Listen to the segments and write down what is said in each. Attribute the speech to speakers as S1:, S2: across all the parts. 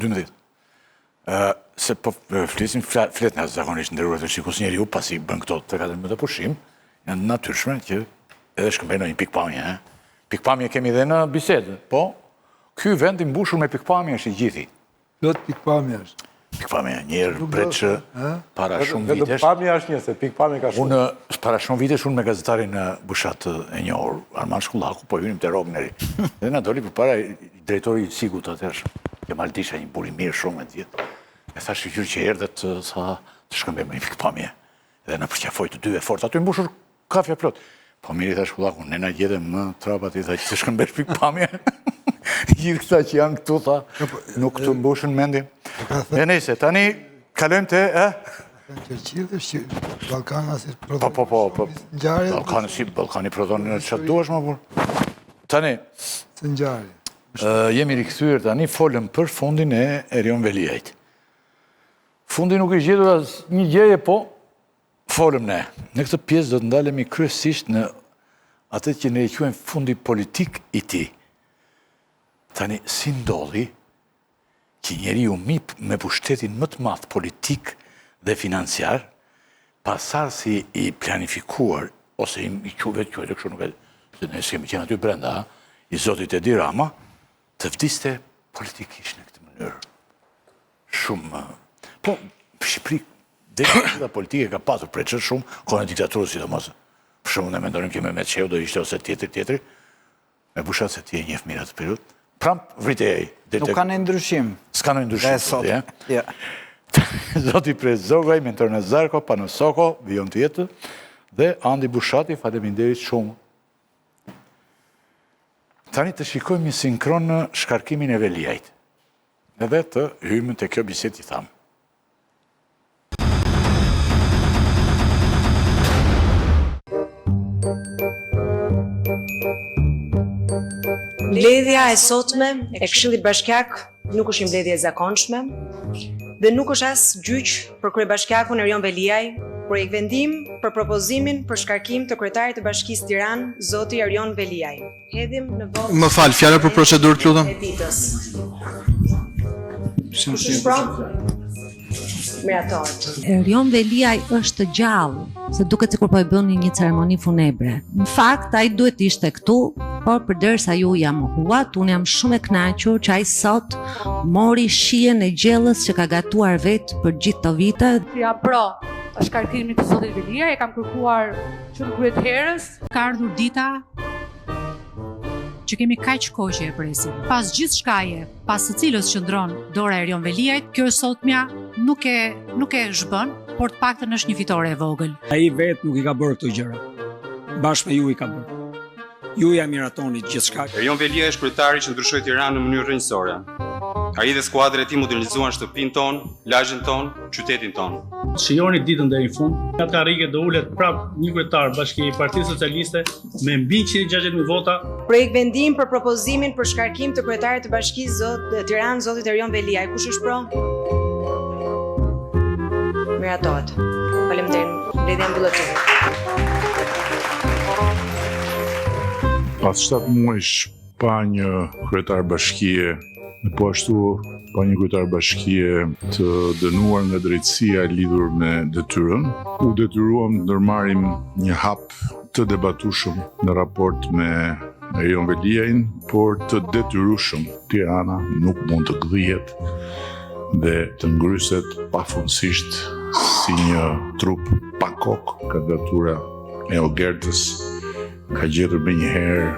S1: 12. Se po flisim flet nga zakonisht ndërruar të shikus njeriu pasi bën këto 3-4 të pushim, janë natyrshme që edhe shkëmbejnë një pikpamje. Pikpamje kemi dhe në bisedë, po ky vend i mbushur me pikpamje është i gjithi.
S2: Plot pikpamje është.
S1: Pikpamje, njerë preç para shumë vitesh.
S3: Pamja është një, se pikpamje ka shumë.
S1: Unë para shumë vitesh unë me gazetarin Bushat e njohur, Arman Shkullaku, po hynim te Rogneri. Dhe na doli përpara drejtori i Sigut atëherë, Kemal Disha, një buri mirë shumë e tjetë. E thash që që erdhet sa të shkëmbejmë një pikpamje. Dhe na përqafoj të dy e fort, aty mbushur kafja plot. Po mirë i thash Shkullaku, ne na gjete më trapat i tha që të shkëmbesh pikpamje. Gjithë këta që janë këtu, tha, nuk të mbushën mendin. E nejse, tani kalojmë të,
S2: Qërqilë që Balkana si
S1: Po. Balkani prodhon në që duash më burë. Tani,
S2: Së njari.
S1: Jemi rikëthyër tani, folëm për fundin e Erion Veliajt. Fundi nuk i gjetur as një gjeje, po folëm ne. Në këtë pjesë do të ndalemi kryesisht në atë që ne e quajmë fundi politik i tij. Tani, si ndodhi që njeriu me pushtetin më të madh politik dhe financiar, pasardhësi i planifikuar, ose i quhet kështu nuk e, se ne s'kemi qenë aty brenda, i zotit Edi Rama, të vdiste politikisht në këtë mënyrë. Shumë, po, Shqipëri, dhe politike ka patur preqër shumë, kohën e diktaturës sidomos. Për shumë ne mendonim që me Qeu do ishte ose tjetri, me Bushat se ti e njeh mirë atë periudhë. Pramp vritej.
S4: Nuk kanë ndryshim.
S1: S'ka në ndryshim. Zoti Prezogaj, mentor në Zarko, Panosoko, vijon të jetë, dhe Andi Bushati, faleminderit shumë. Tani të shikojmë një sinkron në shkarkimin e Veliajt. Edhe të hymë të kjo bisedë i thamë.
S5: Mbledhja e sotme e Këshillit Bashkiak nuk është një mbledhje e zakonshme dhe nuk është as gjyq për kryebashkiakun Erion Veliaj, por e vendim për propozimin për shkarkim të kryetarit të Bashkisë Tiranë, zoti Erion Veliaj. Hedhim në votë.
S6: Më fal, fjala për procedurë, të lutem.
S5: Kush është pro? Mirator.
S7: Erion Veliaj është gjallë, se duket sikur po e bëni një ceremoni funebre. Në fakt, ai duhet ishte këtu, por përderisa ju jam mohuat, unë jam shumë e kënaqur që ai sot mori shijen e gjellës që ka gatuar vetë për gjithë të vite.
S8: Ja pro shkarkimin të zotit Veliaj, e kam kërkuar që në kryet herës.
S9: Ka ardhur dita që kemi kaq kohë që e presim. Pas gjithë shkaje, pas së cilës qëndron dora e Erion Veliajt, kjo sotmja nuk e zhbën, por të paktën është një fitore e vogël.
S10: Ai vetë nuk i ka bërë këto gjëra. Bashkë me ju i ka bërë. Ju ja miratoni gjithçka.
S11: Erion Veliaj është kryetari që ndryshoi Tiranën në mënyrë rrënjësore. Ai dhe skuadra e tij modernizuan shtëpinë tonë, lagjen tonë, qytetin tonë.
S12: Shijoni ditën deri në fund. Ata rrike do ulet prap një kryetar bashki i Partisë Socialiste me mbi 160.000 vota.
S5: Projekt vendim për propozimin për shkarkim të kryetarit të Bashkisë Tiranë, zotit Erion Veliaj. Kush është pro? Miratohet. Faleminderit. Mbledhja mbyllet.
S13: Pas 7 muajsh pa një kryetar bashkie, po ashtu pa një kryetar bashkie të dënuar nga drejtësia lidhur me detyrën, u detyruam të ndërmarrim një hap të debatueshëm në raport me Erion Veliajin, por të detyrueshëm. Tirana nuk mund të gdhihet dhe të ngryset pafundësisht si një trup pa kokë. Kandidatura e Ogertës ka gjetur me njëherë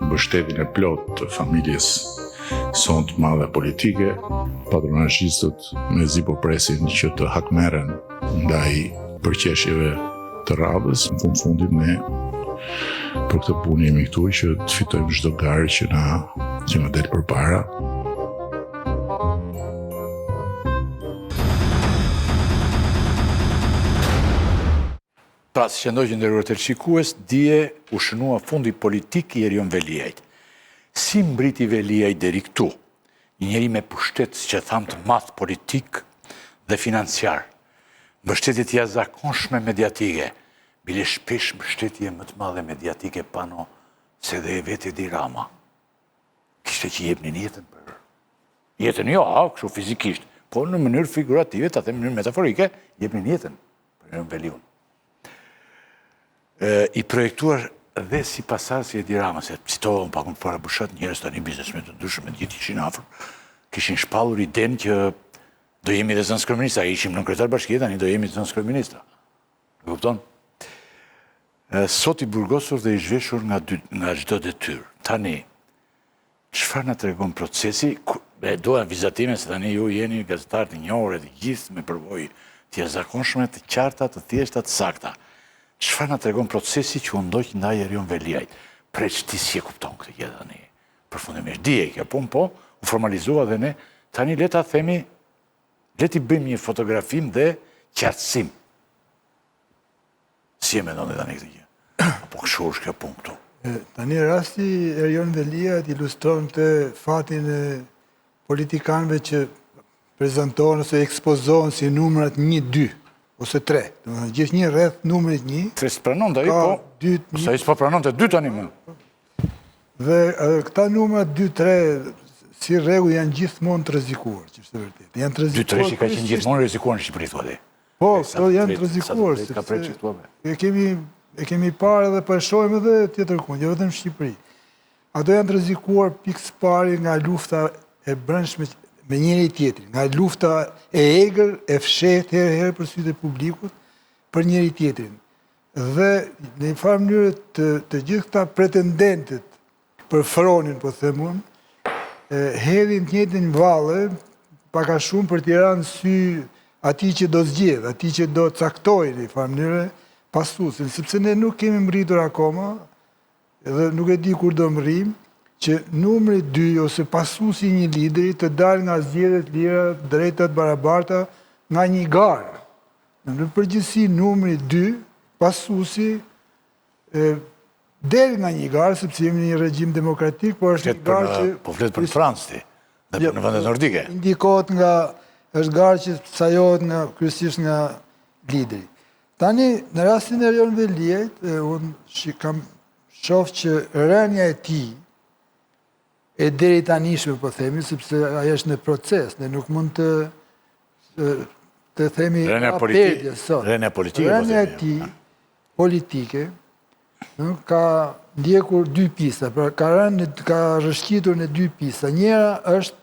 S13: mbështetjen e plot të familjes son të madhe politike. Patronazhistët mezi po presin që të hakmerren ndaj përqeshjeve të radhës. Në fundit ne për këtë punë jemi këtu që të fitojmë çdo garë që na del përpara.
S1: Pra, si që ndojë nderuar teleshikues, dje u shënua fundi politik i Erion Veliajt. Si mbriti Veliaj deri këtu, një njeri me pushtet, si që thamë, të madh politik dhe financiar, mbështetjet jashtëzakonshme mediatike, bile shpesh mbështetje më të madhe mediatike pano se dhe e vetë Edi Rama. Kishte që jepnin jetën për Jetën jo, kështu fizikisht, po në mënyrë figurative, ta them në mënyrë metaforike, jepnin jetën për Erion Veliun. I projektuar dhe si pasar si Edi Rama, se citohën pak më para Bushat, njerëz tani biznesmen të ndryshëm, të gjithë ishin afër, kishin shpallur idenë që do jemi dhe zënës kryeministra, ishim në kryetar bashkie, tani do jemi zënës kryeministra. E kupton? Sot i burgosur dhe i zhveshur nga çdo detyrë. Tani, çfarë na tregon procesi? Doa vizatime se tani ju jeni gazetarë të njohur të gjithë me përvojë të jashtëzakonshme, të qarta, të thjeshta, të sakta. Çfarë na tregon procesi që u ndoq ndaj Erion Veliajt? Preç ti si e kupton këtë gjë tani? Përfundimisht dije kjo punë, po u formalizua dhe ne tani le ta themi, le ti bëjmë një fotografim dhe qartësim. Si e mendon tani këtë gjë? Apo kështu është kjo punë këtu?
S2: Tani rasti Erion Veliajt ilustron të fatin e politikanëve që prezantohen ose ekspozohen si numrat 1, 2 ose 3. Gjithë një rreth numrit 1.
S1: 3 s'pranon të po, sa i s'po pranon të 2 tani më.
S2: Dhe këta numrat 2, 3, si rregull janë gjithmonë të rrezikuar, që është vërtet. Janë të rrezikuar.
S1: 2, 3 që ka qenë gjithmonë rrezikuar në Shqipëri, thotë.
S2: Po, këto janë të rrezikuar, e kemi parë dhe po e shohim edhe tjetër kund, jo vetëm në Shqipëri. Ato janë të rrezikuar pikë pari nga lufta e brendshme me njëri tjetrin, nga lufta e egër, e fshehtë herë për sytë e publikut, për njëri tjetrin. Dhe në një farë mënyrë të gjithë këta pretendentët për fronin, po themun, hedhin të njëjtin valle, paka shumë për t'i ranë sy atij që do zgjedh, atij që do caktojë në një farë mënyrë pasuesin, sepse ne nuk kemi mbritur akoma, edhe nuk e di kur do mrim, që numri 2 ose pasuesi një lideri të dalë nga zgjedhjet lira, drejta të barabarta nga një garë. Në përgjithësi numri 2 pasuesi del nga një garë, sepse jemi në një regjim demokratik, por është një garë që...
S1: Po flet për Francë ti, dhe për në vendet nordike.
S2: Indikohet nga, është garë që sajohet nga, kryesisht nga lideri. Tani, në rastin e Erion Veliajt, unë kam shoh që rënja e tij e deri tanishme, po themi, sepse ajo është në proces, ne nuk mund të themi
S1: rënja politike,
S2: rënja e tij politike ka ndjekur 2 pista, pra ka rrëshqitur në 2 pista. Njëra është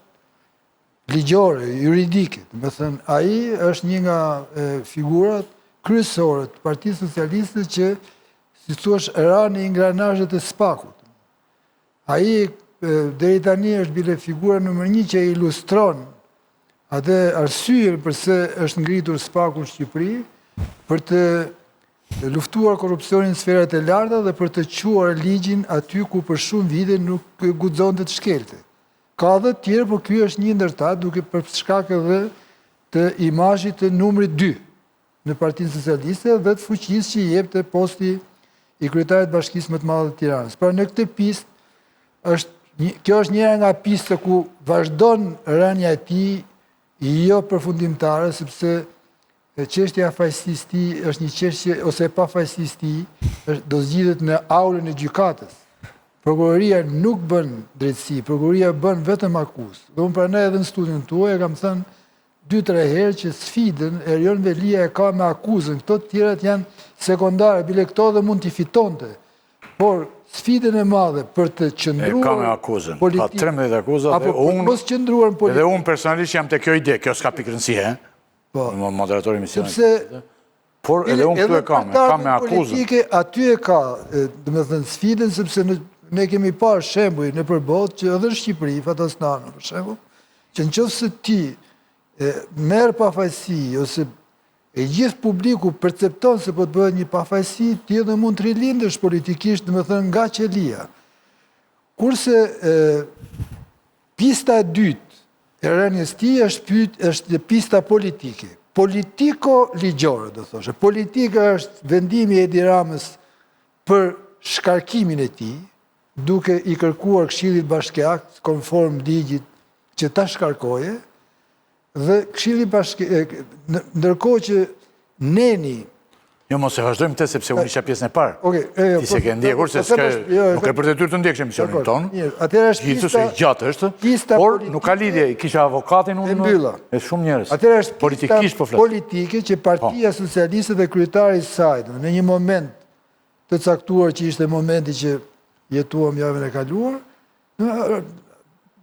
S2: ligjore, juridike, do të thënë, ai është një nga figurat kryesore të Partisë Socialiste që, si thuaç, ra në ingranazhet e SPAK-ut. Ai deri tani është bile figura numër 1 që ilustron atë arsyen pse është ngritur SPAK-u në Shqipëri për të luftuar korrupsionin në sferat e larta dhe për të quar ligjin aty ku për shumë vite nuk guxonte të shkelte. Ka dhe tjerë, por ky është një ndër ta, duke për shkak edhe të imazhit të numrit 2 në Partinë Socialiste dhe të fuqisë që i jepte posti i kryetarit bashkisë më të madhe të Tiranës. Pra në këtë pistë kjo është njëra nga pista ku vazhdon rënja e tij jo përfundimtare, sepse çështja e fajësisë tij është një çështje ose e pafajësisë tij do zgjidhet në aulën e gjykatës. Prokuroria nuk bën drejtësi, prokuroria bën vetëm akuzë. Dhe unë prandaj edhe në studion tuaj kam thënë 2-3 herë që sfidën Erion Veliaj e ka me akuzën, këto të tjerat janë sekondare, bile këto dhe mund t'i fitonte. Por sfidën e madhe për të qëndruar
S1: ka me akuzën, ka 13 akuza dhe unë personalisht jam të kjo ide, kjo s'ka pikërënësi, moderatori misionit. Por edhe unë këtu e ka me akuzën.
S2: Aty e ka, dhe me thënë, sfidën, sepse ne kemi parë shembuj në përbot, që edhe në Shqipëri, Fatasnano, për shembull, që në qoftë se ti merë pafajësi, ose e gjithë publiku percepton se po të bëhet një pafajësi, ti edhe mund të rilindesh politikisht, dhe me thënë, nga qelia. Kurse pista e dytë e rënjes ti është pista politike. Politiko-ligjore, do thoshe. Politika është vendimi e Edi Ramës për shkarkimin e tij, duke i kërkuar Këshillit Bashkiak konform ligjit që ta shkarkoje, dhe Këshilli Bashkiak, ndërkohë që neni
S1: Jo, mos e vazhdojmë të sepse unë isha pjesën e parë. Ti se ke ndjekur, se nuk e për detyrë të ndjeksh emisionin tonë. Gjithë se gjatë është, por nuk ka lidhje, kisha avokatin unë, e shumë njerës.
S2: Atëra është
S1: politikisht po
S2: pista
S1: flasë.
S2: politike që Partia Socialiste dhe kryetari i saj, në një moment të caktuar që ishte momenti që jetuam javën e kaluar,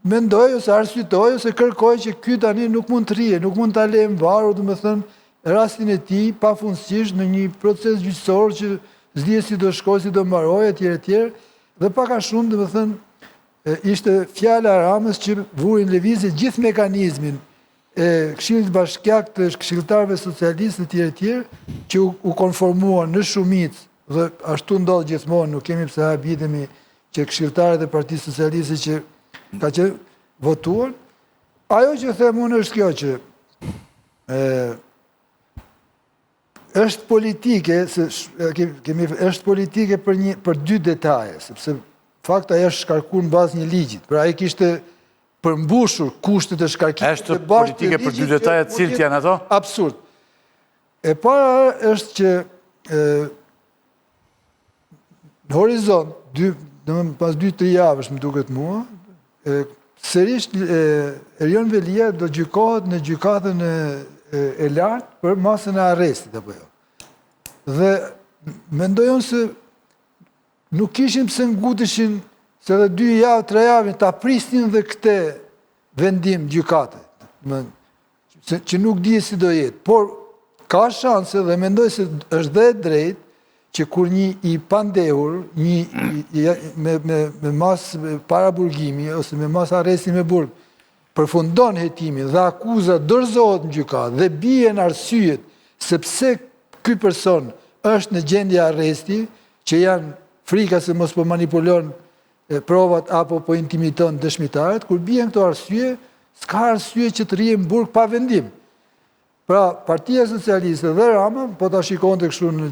S2: mendoj ose arsyetoj ose kërkoj që ky tani nuk mund të rrije, nuk mund ta lejmë varur, domethënë rastin e tij pafundësisht në një proces gjyqësor që s'di si do shkojë, si do mbarojë etj, dhe pak a shumë domethënë ishte fjala e Ramës që vurin lëvizje gjithë mekanizmin e Këshillit Bashkiak të këshilltarëve socialistë etj, që u konformuan në shumicë dhe ashtu ndodh gjithmonë, nuk kemi pse habitemi që këshilltarët e Partisë Socialiste që ka që votuan. Ajo që them unë është kjo që është politike, është politike për dy detaje, sepse fakta është shkarkuar në bazë një ligjit. Pra ai kishte përmbushur kushtet e shkarkimit.
S1: Është politike për dy detaje, cilët janë ato?
S2: Absurd. E para është që në horizont, pas 2-3 javësh më duket mua, sërish Erion Velia do gjykohet në gjykatën e lartë për masën e arrestit apo jo. Dhe mendojon se nuk kishin pse nguteshin se edhe 2 javë, 3 javë ta prisnin dhe këtë vendim gjykate. Që nuk di si do jetë, por ka shanse dhe mendoj se është dhe drejt që kur një i pandehur, me mas para burgimi ose me mas arresti me burg, përfundon hetimin dhe akuza dorëzohet në gjykatë dhe bie në arsyet sepse ky person është në gjendje arresti, që janë frika se mos po manipulon provat apo po intimiton dëshmitarët, kur bien këto arsye, s'ka arsye që të rrijë në burg pa vendim. Pra, Partia Socialiste dhe Rama, po ta shikonte kështu në...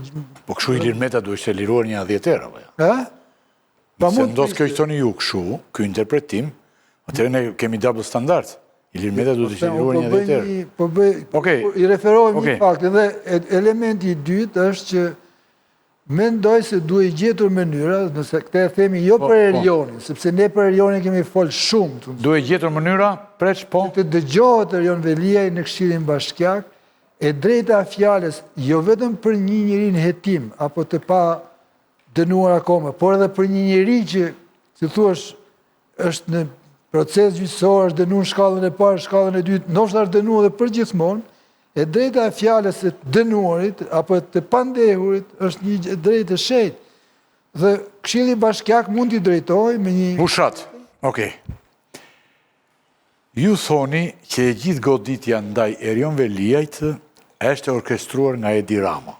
S1: Po kështu Ilir Meta duhet të liruar një 10 herë, apo jo? Se ndodh kjo që thoni ju kështu, ky interpretim, atëherë ne kemi double standard. Ilir Meta duhet të liruar një 10 herë.
S2: Po bëj, i referohem një fakt, dhe elementi i dytë është që mendoj se duhet gjetur mënyra, nëse këtë e themi jo për Erionin, sepse ne për Erionin kemi folë shumë.
S1: Duhet gjetur mënyra, preç, po?
S2: Të dëgjohet Erion Veliaj në Këshillin Bashkiak, e drejta fjalës, jo vetëm për një njeri në hetim, apo të pa dënuar akoma, por edhe për një njeri që, si thuash, është në proces gjyqësor, është dënuar në shkallën e parë, shkallën e dytë, ndoshta është dënuar edhe përgjithmonë, e drejta e fjalës e dënuarit, apo të pandehurit, është një drejtë e shenjtë. Dhe Këshilli Bashkiak mund t'i drejtojë me një...
S1: Pushat, okej. Ju thoni që e gjithë goditja ndaj Erion Veliajt është orkestruar nga Edi Rama.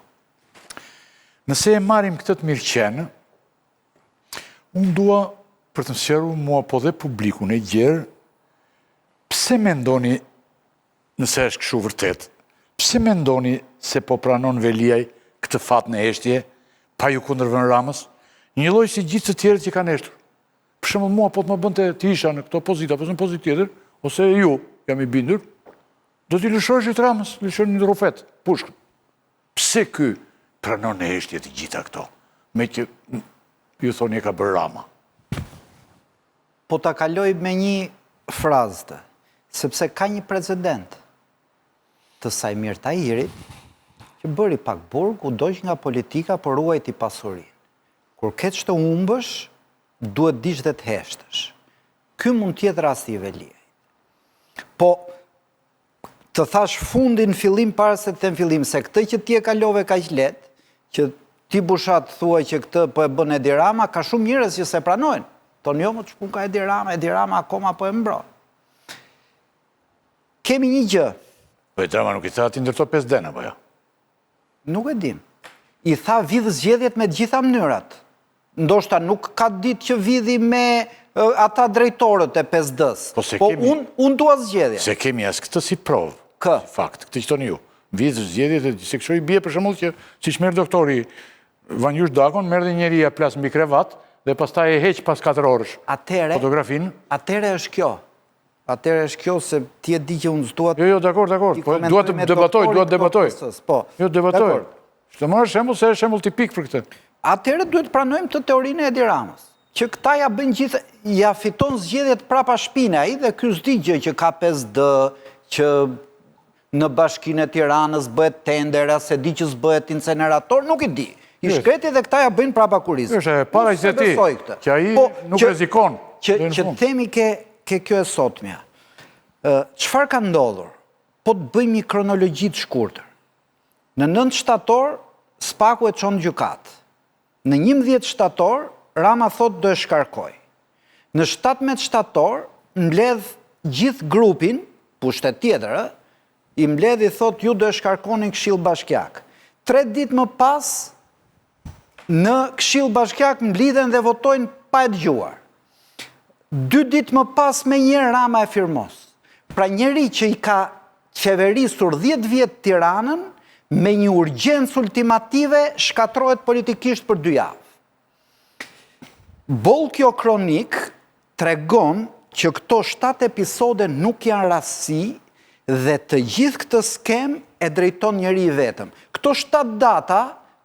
S1: Nëse e marim këtë të mirëqenë, unë dua për të sqaruar mua po dhe publikun e gjerë, pse mendoni, nëse është kështu vërtet, pse mendoni se po pranon Veliaj këtë fat në heshtje, pa ju kundërvën Ramës, një lloj si gjithë të tjerët që kanë heshtur. Për shembull, mua po të më bënte të isha në këto pozitë, apo në pozitë tjetër, ose ju, jam i bindur, do t'i lëshosh të Ramës, lëshon një rufet, pushkën. Pse ky pranon në heshtje të gjitha këto, me që ju thoni e ka bërë Rama?
S4: Po ta kaloj me një frazë të, sepse ka një precedent të Sajmir Tahirit, që bëri pak burg, u doq nga politika për ruajti pasurinë. Kur ketë të humbësh, duhet dish dhe të heshtësh. Ky mund tjetë rasti i Veliaj. Po, të thash fundin fillim para se të në fillim, se këtë që ti e kalove ka letë, që ti bushat thua që këtë po e bën Edi Rama, ka shumë njerëz që se pranojnë. Tonë jo më të shpun ka Edi Rama akoma po e mbron. Kemi një gjë.
S1: Po Edi Rama nuk i tha ti ndërto 5 dena, po jo?
S4: Nuk e dim. I tha vidhë zgjedhjet me gjitha mënyrat. Ndoshta nuk ka ditë që vidhi me ata drejtorët e 5D-s. Po unë dua zgjedhje.
S1: Se kemi as këtë si provë.
S4: Kë?
S1: Fakt, këtë që toni ju. Vidhë zgjedhjet, se kështu i bie për shembull që siç merr doktori Vanjush Dakon, merr dhe njeriu plas mbi krevat dhe pastaj e heq pas 4 orësh. Fotografinë.
S4: Atëre është kjo. Atëre është kjo se ti e di që unë s'dua.
S1: Jo, dakor. Po dua të debatoj. Jo, debatoj. Shtë marrë shembull se është shembull tipik për këtë.
S4: Atëherë duhet pranojmë të teorinë e Edi Ramës, që këta ja bëjnë gjithë, ja fiton zgjedhjet prapa shpine, ai dhe ky s'di gjë që ka 5D, që në Bashkinë e Tiranës bëhet tender, se di që s'bëhet incinerator, nuk i di. I shkreti dhe këta ja bëjnë prapa kurizë.
S1: Është para që ti, që ai nuk rrezikon.
S4: Që themi ke kjo e sotmja. Çfarë ka ndodhur? Po të bëjmë një kronologji të shkurtër. Në 9 shtator, Spaku e çon gjykat. Në 11 shtator, Rama thot do e shkarkoj. Në 17 shtator, mbledh gjithë grupin, pushtet tjetër, i mbledh i thot ju do e shkarkonin Këshill Bashkiak. 3 ditë më pas, në Këshill Bashkiak mblidhen dhe votojnë pa e dëgjuar. 2 ditë më pas me një Rama e firmos. Pra njeri që i ka qeverisur 10 vjetë Tiranën, me një urgjencë ultimative shkatrohet politikisht për 2 javë. Kjo kronik tregon që këto 7 episode nuk janë rastësi dhe të gjithë këtë skem e drejton njeri i vetëm. Këto 7 data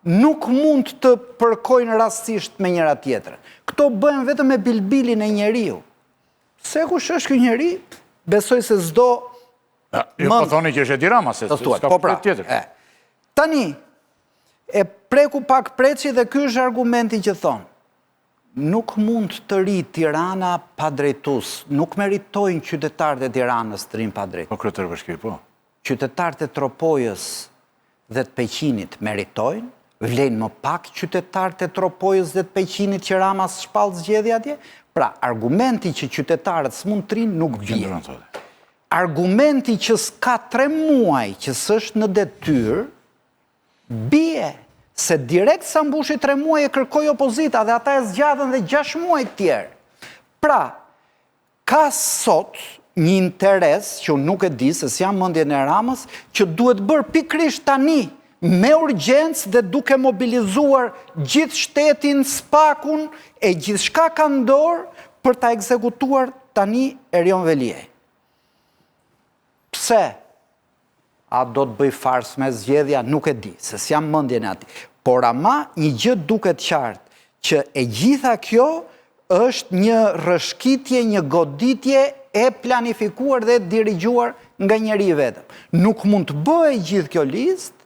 S4: nuk mund të përkojnë rastësisht me njëra tjetër. Këto bëhen vetëm me bilbilin e njeriu. Se kush është ky njeri? Besoj se s'do...
S1: Jo po thoni që është Edi Rama, se s'ka për tjetër.
S4: Tani, e preku pak preci dhe ky është argumenti që thonë. Nuk mund të ri Tirana pa drejtues. Nuk meritojnë qytetarët e Tiranës të rinë pa drejtues.
S1: Po kryetar bashkie, po.
S4: Qytetarët e Tropojës dhe të Peqinit meritojnë, vlen më pak qytetarët e Tropojës dhe të Peqinit që Rama shpall zgjedhje atje. Pra, argumenti që qytetarët s'mund të rinë nuk bie. Argumenti që s'ka 3 muaj që s'është në detyrë, bie, se direkt sa mbushi 3 muaj e kërkoj opozita dhe ata e zgjatën dhe 6 muaj tjerë. Pra, ka sot një interes që unë nuk e di, se s'jam mendjen e Ramës, që duhet bërë pikrisht tani, me urgjencë dhe duke mobilizuar gjithë shtetin, Spakun, e gjithë shka ka ndorë për ta ekzekutuar tani Erion Veliaj. Pse? A do të bëj fars me zgjedhja? Nuk e di, se s'jam mendjen e ati. Por ama një gjë duket qartë, që e gjitha kjo është një rrëshqitje, një goditje e planifikuar dhe dirigjuar nga njeri i vetëm. Nuk mund të bëjë gjithë kjo listë,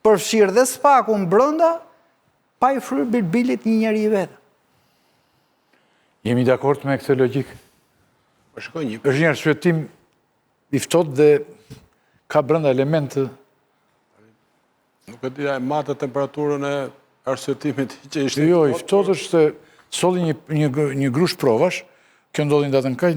S4: përfshirë dhe Spakun brenda, pa i fryrë bilbilit një njeri i vetëm.
S1: Jemi dakord me këtë logjikë?
S3: Është
S1: një arsyetim i ftohtë dhe ka brenda elementë.
S3: Nuk e dija e matë temperaturën e arsyetimit që ishte.
S1: Jo, i ftohtë është se solli një grush provash, kjo ndodhi datën kaq,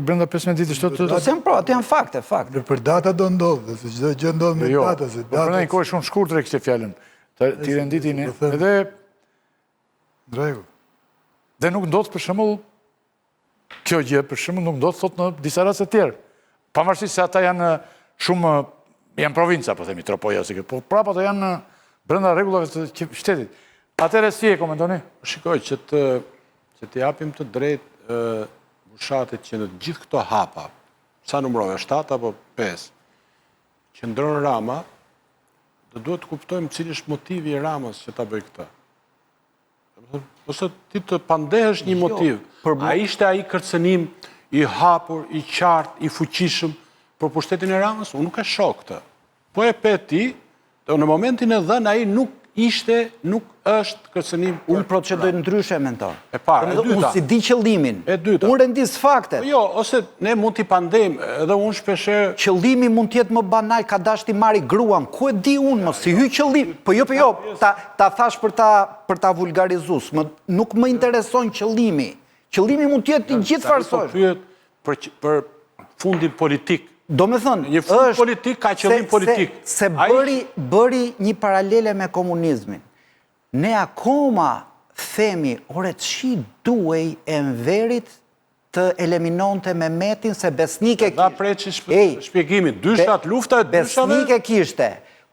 S1: brenda 15 ditësh të...
S4: Do sem prova, të janë fakte.
S2: Për data do ndodhë, se çdo gjë ndodh me data.
S1: Jo, brenda një kohë shumë shkurtër e kishte fjalën. Ti renditin edhe...
S2: Drejgu.
S1: Dhe nuk ndodh për shembull kjo gjë, për shembull nuk ndodh thot në disa raste të tjerë. Pavarësisht se ata janë shumë janë provinca, po themi, Tropoja ose po prapa ato janë brenda rregullave të shtetit. Atëherë si e komentoni?
S3: Shikoj që të japim të drejtë fushatit që në gjithë këto hapa, sa numrove, 7 apo 5, që ndronë Rama, dhe duhet të kuptojmë cili është motivi i Ramës që ta bëj këtë. Ose ti të pandehesh një motiv. A ishte ai kërcënim i hapur, i qartë, i fuqishëm për pushtetin e Ramës? Unë nuk e shoh këtë. Po e pe ti, dhe në momentin e dhënë ai nuk është kërcënim.
S4: Unë procedoj ndryshe mentor.
S3: E parë, e dyta.
S4: Unë si di qëllimin.
S3: E dyta.
S4: Unë rendis faktet.
S3: Jo, ose ne mund t'i pandejmë, edhe unë shpesher...
S4: Qëllimi mund t'jetë më banal, ka dash t'i marri gruan. Ku e di unë, më si hy qëllim? Po jo, ta thash për ta vulgarizus. Nuk më intereson qëllimi. Qëllimi mund t'jetë i gjithë farsosh.
S3: Për fundin politik.
S4: Do me thënë,
S3: një fund politik ka qëllim politik.
S4: Se bëri një paralele me komunizmin. Ne akoma themi, ore, që duhej e Enverit të eliminonte Mehmetin se besnike kishte.
S3: Da preqi shpjegimin, 2 lufta e 2
S4: besnike kishte.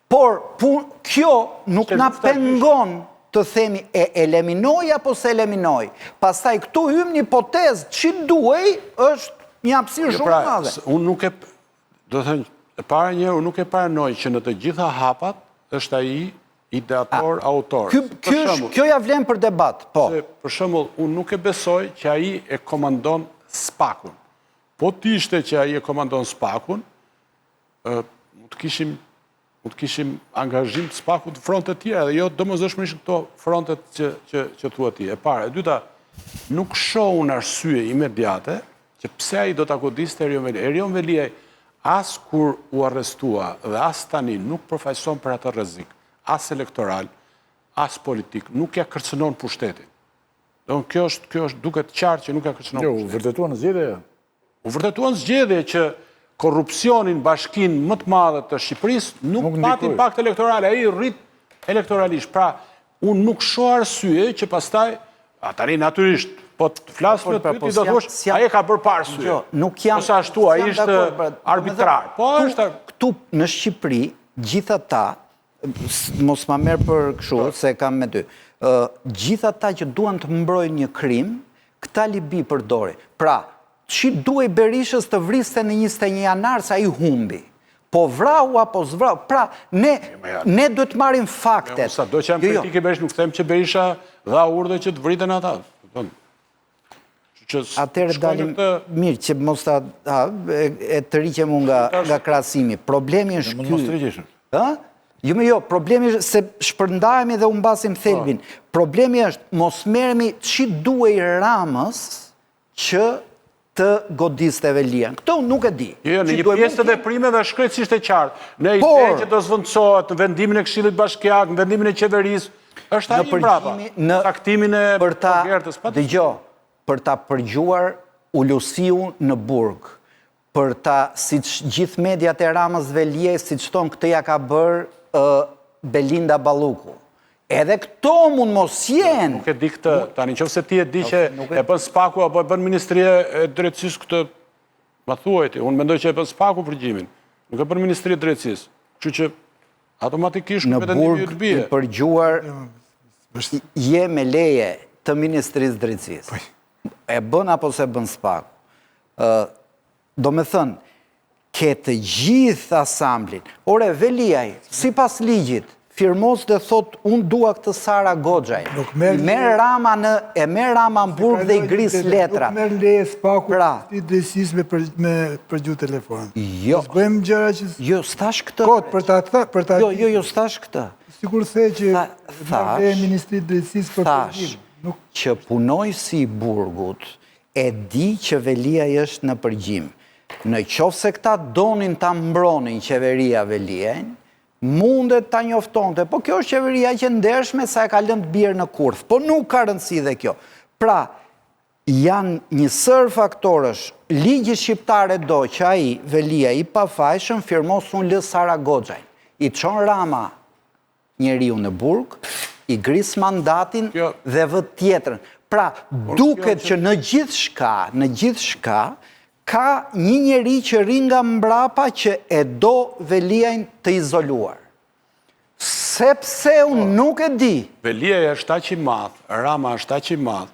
S4: Por kjo nuk na pengon të themi e eliminoj apo se eliminoj. Pastaj këtu hym një hipotezë, që duhej është një hapësirë shumë madhe.
S3: Unë nuk e... Do të thënë, e para njërë, unë nuk e paranoj që në të gjitha hapat është ai Ideator, autor.
S4: Kjo ja vlen për debat, po.
S3: Për shembull, unë nuk e besoj që ai e komandon SPAK-un. Po t'ishte që ai e komandon SPAK-un, mund të kishim angazhim të SPAK-ut të fronte tjera, dhe jo domosdoshmërisht këto frontet që thua ti. E para, e dyta, nuk shoh unë arsye imediate që pse ai do ta godiste Erion Veliaj. Erion Veliaj as kur u arrestua dhe as tani nuk përfaqëson për atë rrezik, as elektoral, as politik, nuk ja kërcënon pushtetin. Kjo është duket qartë që nuk ja kërcënon pushtetin.
S1: U vërtetua në zgjedhje?
S3: U vërtetua në zgjedhje që korrupsionin bashkinë më të madhe të Shqipërisë nuk pati impakt elektoral, ai rrit elektoralisht. Pra, unë nuk shoh arsye që pastaj tani natyrisht po të flas me ty do të thosh ai e ka bërë pa arsye.
S4: Nuk jam
S3: ose ashtu ai ishte arbitrar. Po është
S4: këtu në Shqipëri, gjithata, mos ma merr për kështu se kam me ty. Gjithata që duan të mbrojnë një krim, këta libi përdori. Pra, që duhej Berishës të vriste në 21 janar sa i humbi. Po vrau apo zvrau. Pra, ne duhet marim faktet.
S3: Sa do që jam kritike Berishë, nuk them që Berisha dha urdhë që të vriten ata.
S4: Atëherë dalim mirë që mos e të rriqem unë nga krasimi. Problemi është ky. Jo, problemi është se shpërndajemi dhe unë basim thelbin. Problemi është mos merremi që duhej Ramës që të godiste Velian. Këto nuk e di.
S3: Jo, në një pjesë të veprimeve shkrejtësisht e qartë. Në ide që do zvendësohet në vendimin e Këshillit Bashkiak, në vendimin e qeverisë, është ai mbrapa. Në taktimin e Gertës.
S4: Dëgjoj, për ta përgjuar Ulusiu në burg, për ta, siç gjithë mediat e Ramës Veliaj, siç thon këtë ja ka bërë Belinda Balluku. Edhe këto mund mos jenë.
S3: Nuk e di këtë, tani nëse ti e di që e bën SPAK-u apo e bën Ministria e Drejtësisë këtë, ma thuaj ti, unë mendoj që e bën SPAK-u përgjimin, nuk e bën Ministria e Drejtësisë. Kështu që automatikisht
S4: në burg i përgjuar je me leje të Ministrisë Drejtësisë. E bën apo se bën SPAK-u. Do me thënë, ke të gjithë asamblin. Ore, Veliaj, si pas ligjit, firmos dhe thot, unë dua këtë Sara Goxhaj. E merë Rama në burg dhe i gris letrat.
S2: Nuk merë leje SPAK-u të drejtësisë me përgju telefon.
S4: Jo.
S2: Bëjmë gjëra që...
S4: Jo, stash këtë.
S2: Kot, për ta...
S4: Jo, stash këtë.
S2: Sigur the që merë leje Ministri Drejtësisë për përgjim.
S4: Që punojësi i burgut e di që Veliaj është në përgjim. Në qoftë se këta donin ta mbronin qeveria Veliajn, mundet ta njoftonte, po kjo është qeveria që ndershme sa e ka lënë të bjerë në kurth, po nuk ka rëndësi dhe kjo. Pra, janë një sër faktorësh, ligji shqiptare do që ai, Veliaj, i pafajshëm, firmos unë lë Sara Goxhajn. I çon Rama njeriu në burg, i gris mandatin dhe vë tjetrën. Pra, duket që në gjithë shka, ka një njeri që rin nga mbrapa që e do Veliajn të izoluar. Sepse unë nuk e di.
S3: Veliaj është aq i madh, Rama është aq i madh,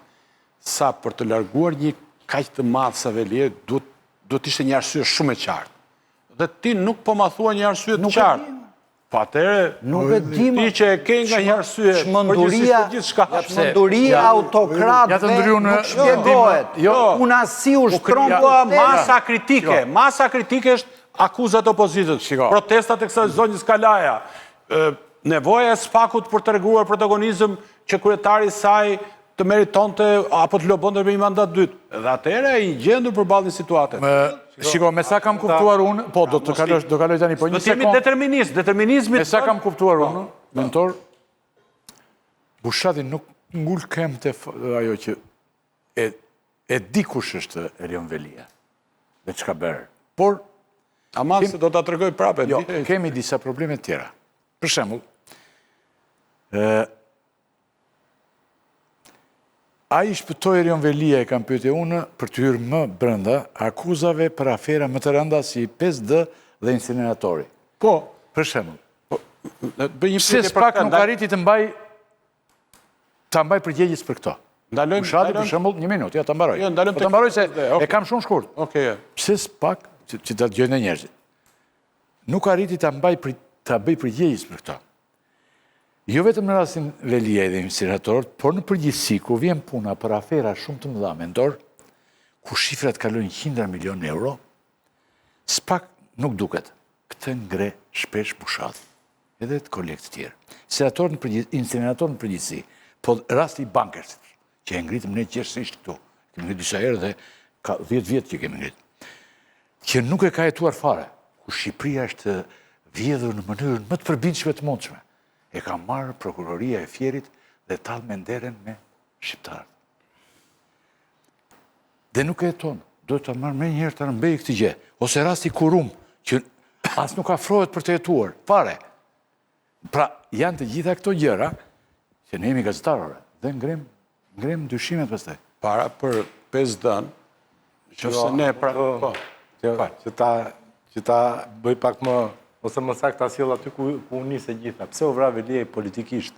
S3: sa për të larguar një kaq të madh sa Veliaj, duhet ishte një arsye shumë e qartë. Dhe ti nuk po ma thua një arsye të qartë. Pa atere, ti që e ke nga një arsye,
S4: shmënduria autokratëve nuk shpjegohet. Unë asi u shtron
S3: masa kritike është akuzat opozitës, protestat e kësaj zonjës Kalaja, nevoja e SPAK-ut për të treguar protagonizëm që kryetari saj të meritonte apo të lobonte me një mandat dytë. Dhe atere i gjendur përballë një situate.
S1: Shiko, me sa kam kuptuar unë, po, do kaloj tani, po një sekund.
S3: Determinizmi.
S1: Me sa kam kuptuar unë, mentor, Bushati nuk ngull kem të ajo që e di kush është Erion Veliaj, dhe çka bërë. Por,
S3: ama se do ta tregoj prapë.
S1: Jo, kemi disa probleme tjera. Për shembull, a i shpëtoj Erion Veliaj, kam pyetje unë, për të hyrë më brenda akuzave për afera më të rënda si 5D dhe incineratori.
S3: Po.
S1: Për shembull. Pse SPAK nuk arriti të mbaj përgjegjës për këto? Bushati, për shembull, një minutë, ja ta mbaroj. Po ta mbaroj se e kam shumë shkurt. Pse SPAK, që ta dëgjojnë njerëzit, nuk arriti të bëj përgjegjës për këto? Jo vetëm në rastin Veliaj dhe incineratorët, por në përgjithësi, ku vjen puna për afera shumë të mëdha mendor, ku shifrat kalojnë 100 milion euro, s'pak nuk duket. Këtë ngre shpesh pushat, edhe të kolegë të tjerë. Incineratorët në përgjithësi, po rasti i bankersit, që e ngritëm ne qeshësisht këtu, kemi ngritë disa herë dhe ka 10 vjetë që kemi ngritë, që nuk e ka jetuar fare, ku Shqipëria është vjedhur në mënyrën më të përbindshme të mundshme. E ka marrë prokuroria e Fierit dhe talë me nderen me shqiptarët. Dhe nuk e jeton, do të marrë me njërë të rëmbej këti gjë, ose rasti Kurum, që as nuk afrohet për të jetuar, fare. Pra, janë të gjitha këto gjëra, që ne jemi gazetarore, dhe ngrem dyshimet pastaj.
S3: Para për 5 dënë, që se ne pra...
S14: Që ta bëj pak më, ose më saktë ta sjell aty ku u nisë gjitha. Pse u vra Veliaj politikisht?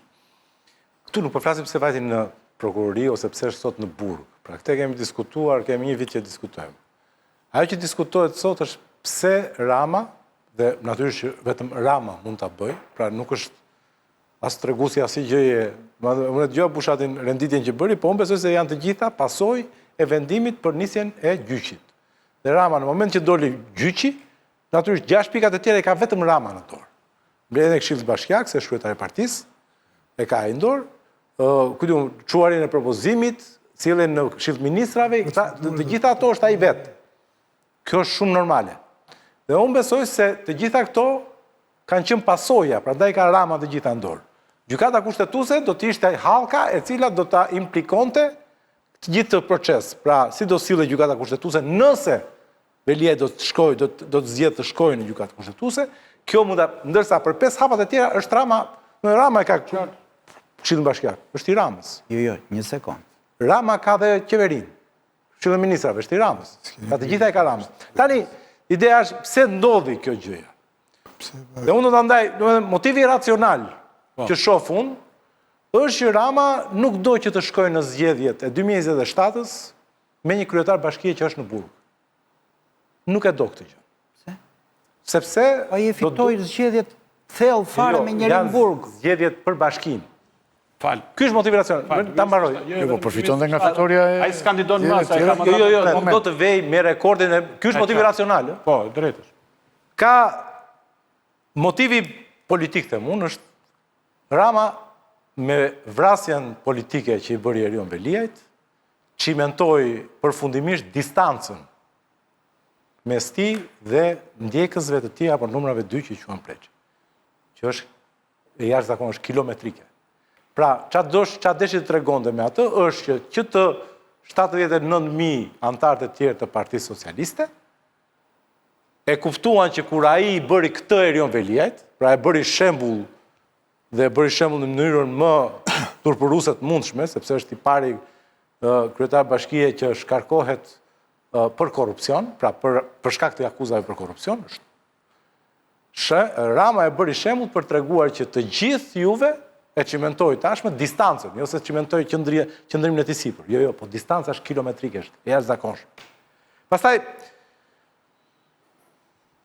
S14: Këtu nuk po flasim pse vajti në prokurori ose pse është sot në burg. Pra këtë kemi diskutuar, kemi një vit që diskutojmë. Ajo që diskutohet sot është pse Rama, dhe natyrisht vetëm Rama mund ta bëj, pra nuk është as treguesi asnjë gjëje. Unë dëgjoj Bushatin renditjen që bëri, po unë besoj se janë të gjitha pasojë e vendimit për nisjen e gjyqit. Dhe Rama në moment që doli gjyqi, natyrisht 6 pikat e tjera i ka vetëm Rama në dorë. Mbledhjen e Këshillit Bashkiak, se shkruetari i partisë, e ka ai në dorë, çuarjen e propozimit, cilën në Këshill të Ministrave, të gjitha ato është ai vetë. Kjo është shumë normale. Dhe unë besoj se të gjitha këto kanë qenë pasoja, prandaj ka Rama të gjitha në dorë. Gjykata kushtetuese do të ishte hallka e cila do ta implikonte të gjithë të proces. Pra, si do sillet gjykata kushtetuese nëse Veliaj do të shkojë, do të zgjedhë të shkojë në gjykatë kushtetuese, kjo mund ta, ndërsa për 5 hapat e tjera është Rama e ka Këshillin Bashkiak, është i Ramës.
S4: Jo, një sekond.
S14: Rama ka dhe qeverinë. Këshillin e Ministrave është i Ramës. Ka të gjitha e ka Rama. Tani, ideja është pse ndodhi kjo gjëja. Dhe unë do ta ndaj, motivi racional që shoh unë është që Rama nuk do që të shkojë në zgjedhjet e 2027-s me një kryetar bashkie që është në burg. Nuk e do këtë gjë.
S4: Pse?
S14: Sepse...
S4: Ai e fitoi zgjedhjet thellë fare me njërin në burg.
S14: Janë zgjedhjet për bashkinë. Ky është motivi racional. Ta mbaroj.
S1: Jo, po përfiton dhe nga fitoria e...
S3: Ai s'kandidon më asaj.
S14: Jo, nuk do të vej me rekordin e... Ky është motivi racional.
S3: Po, drejt është.
S14: Ka motivi politik të mund është Rama me vrasjen politike që i bëri Erion Veliajt, cimentoi përfundimisht distancën mes tij dhe ndjekësve të tij apo numrave 2 që quhen Preç. Që është e jashtëzakonisht kilometrike. Pra, çfarë deshi të tregonte me atë është që të 79.000 anëtarë të tjerë të Partisë Socialiste e kuptuan që kur ai i bëri këtë Erion Veliajt, pra e bëri shembull dhe e bëri shembull në mënyrën më turpëruese të mundshme, sepse është i pari kryetar bashkie që shkarkohet për korrupsion, pra për shkak të akuzave për korrupsion, Rama e bëri shembull për treguar që të gjithë juve e cimentoi tashmë distancën, jo se cimentoi qëndrimin e tij sipër. Jo, po distanca është kilometrike, është e jashtëzakonshme. Pastaj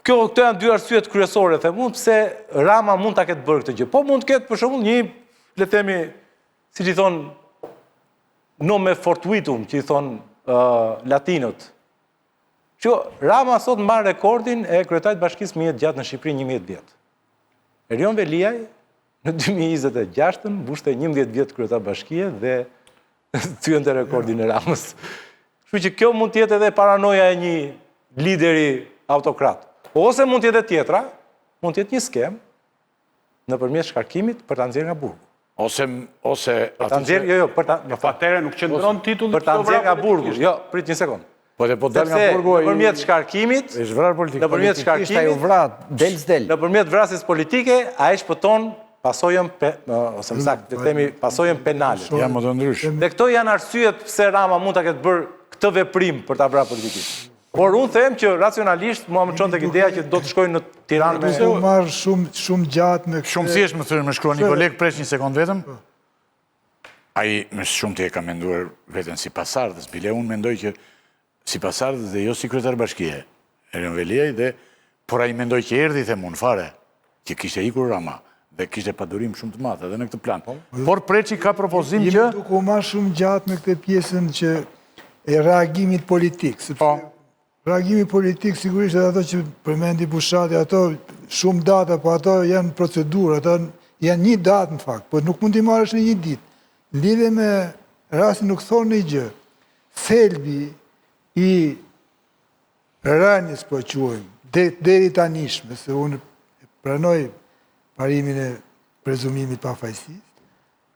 S14: këto janë dy arsyet kryesore, them unë, pse Rama mund ta ketë bërë këtë gjë. Po mund të ketë për shembull një, le të themi, siç i thon nome fortuitum, që i thon latinët. Që Rama sot mban rekordin e kryetarit bashkisë më jetë gjatë në Shqipëri 11 vjet. Erion Veliaj në 2026 mbushte 11 vjet kryetar bashkie dhe thyente rekordin e Ramës. Kështu që kjo mund të jetë edhe paranoja e një lideri autokrat. Ose mund të jetë tjetra, mund të jetë një skem nëpërmjet shkarkimit për ta nxjerrë nga burgu.
S1: Ose
S14: për ta nxjerrë, jo, për ta,
S3: në fatere nuk qëndron titulli
S14: për ta nxjerrë nga burgu. Jo, prit një sekond.
S1: Po dal nga burgu ai
S14: nëpërmjet shkarkimit,
S1: është vrarë politik.
S14: Nëpërmjet shkarkimit,
S4: ai u vrat, del.
S14: Nëpërmjet vrasjes politike, ai shpëton pasojën ose më saktë, le të themi pasojën penale.
S1: Ja më të ndryshë.
S14: Dhe këto janë arsyet pse Rama mund ta ketë bërë këtë veprim për ta vrarë politikisht. Por unë them që racionalisht mua më çon tek ideja që do të shkojnë në Tiranë me...
S2: Do marr shumë gjatë me këtë...
S1: Shumë thjesht më shkruan një koleg, presh një sekond vetëm. Ai me shumë të e ka menduar veten si pasardhës, bile unë mendoj që si pasardhës dhe jo si kryetar bashkie, Erion Veliaj, por ai mendoj që erdhi, them unë fare, që kishte ikur Rama Dhe kishte padurim shumë të madh edhe në këtë plan. Por Preçi ka propozim që...
S2: Jemi duke u marrë shumë gjatë me këtë pjesën që e reagimit politik. Reagimi politik sigurisht edhe ato që përmendi Bushati, ato shumë data, po ato janë procedurë, ato janë një datë në fakt, po nuk mund t'i marrësh në një ditë. Lidhe me rastin nuk thonë një gjë. Thelbi i rënies, po quajmë, deri tanishme, se unë pranoj parimin e prezumimit pafajësisë,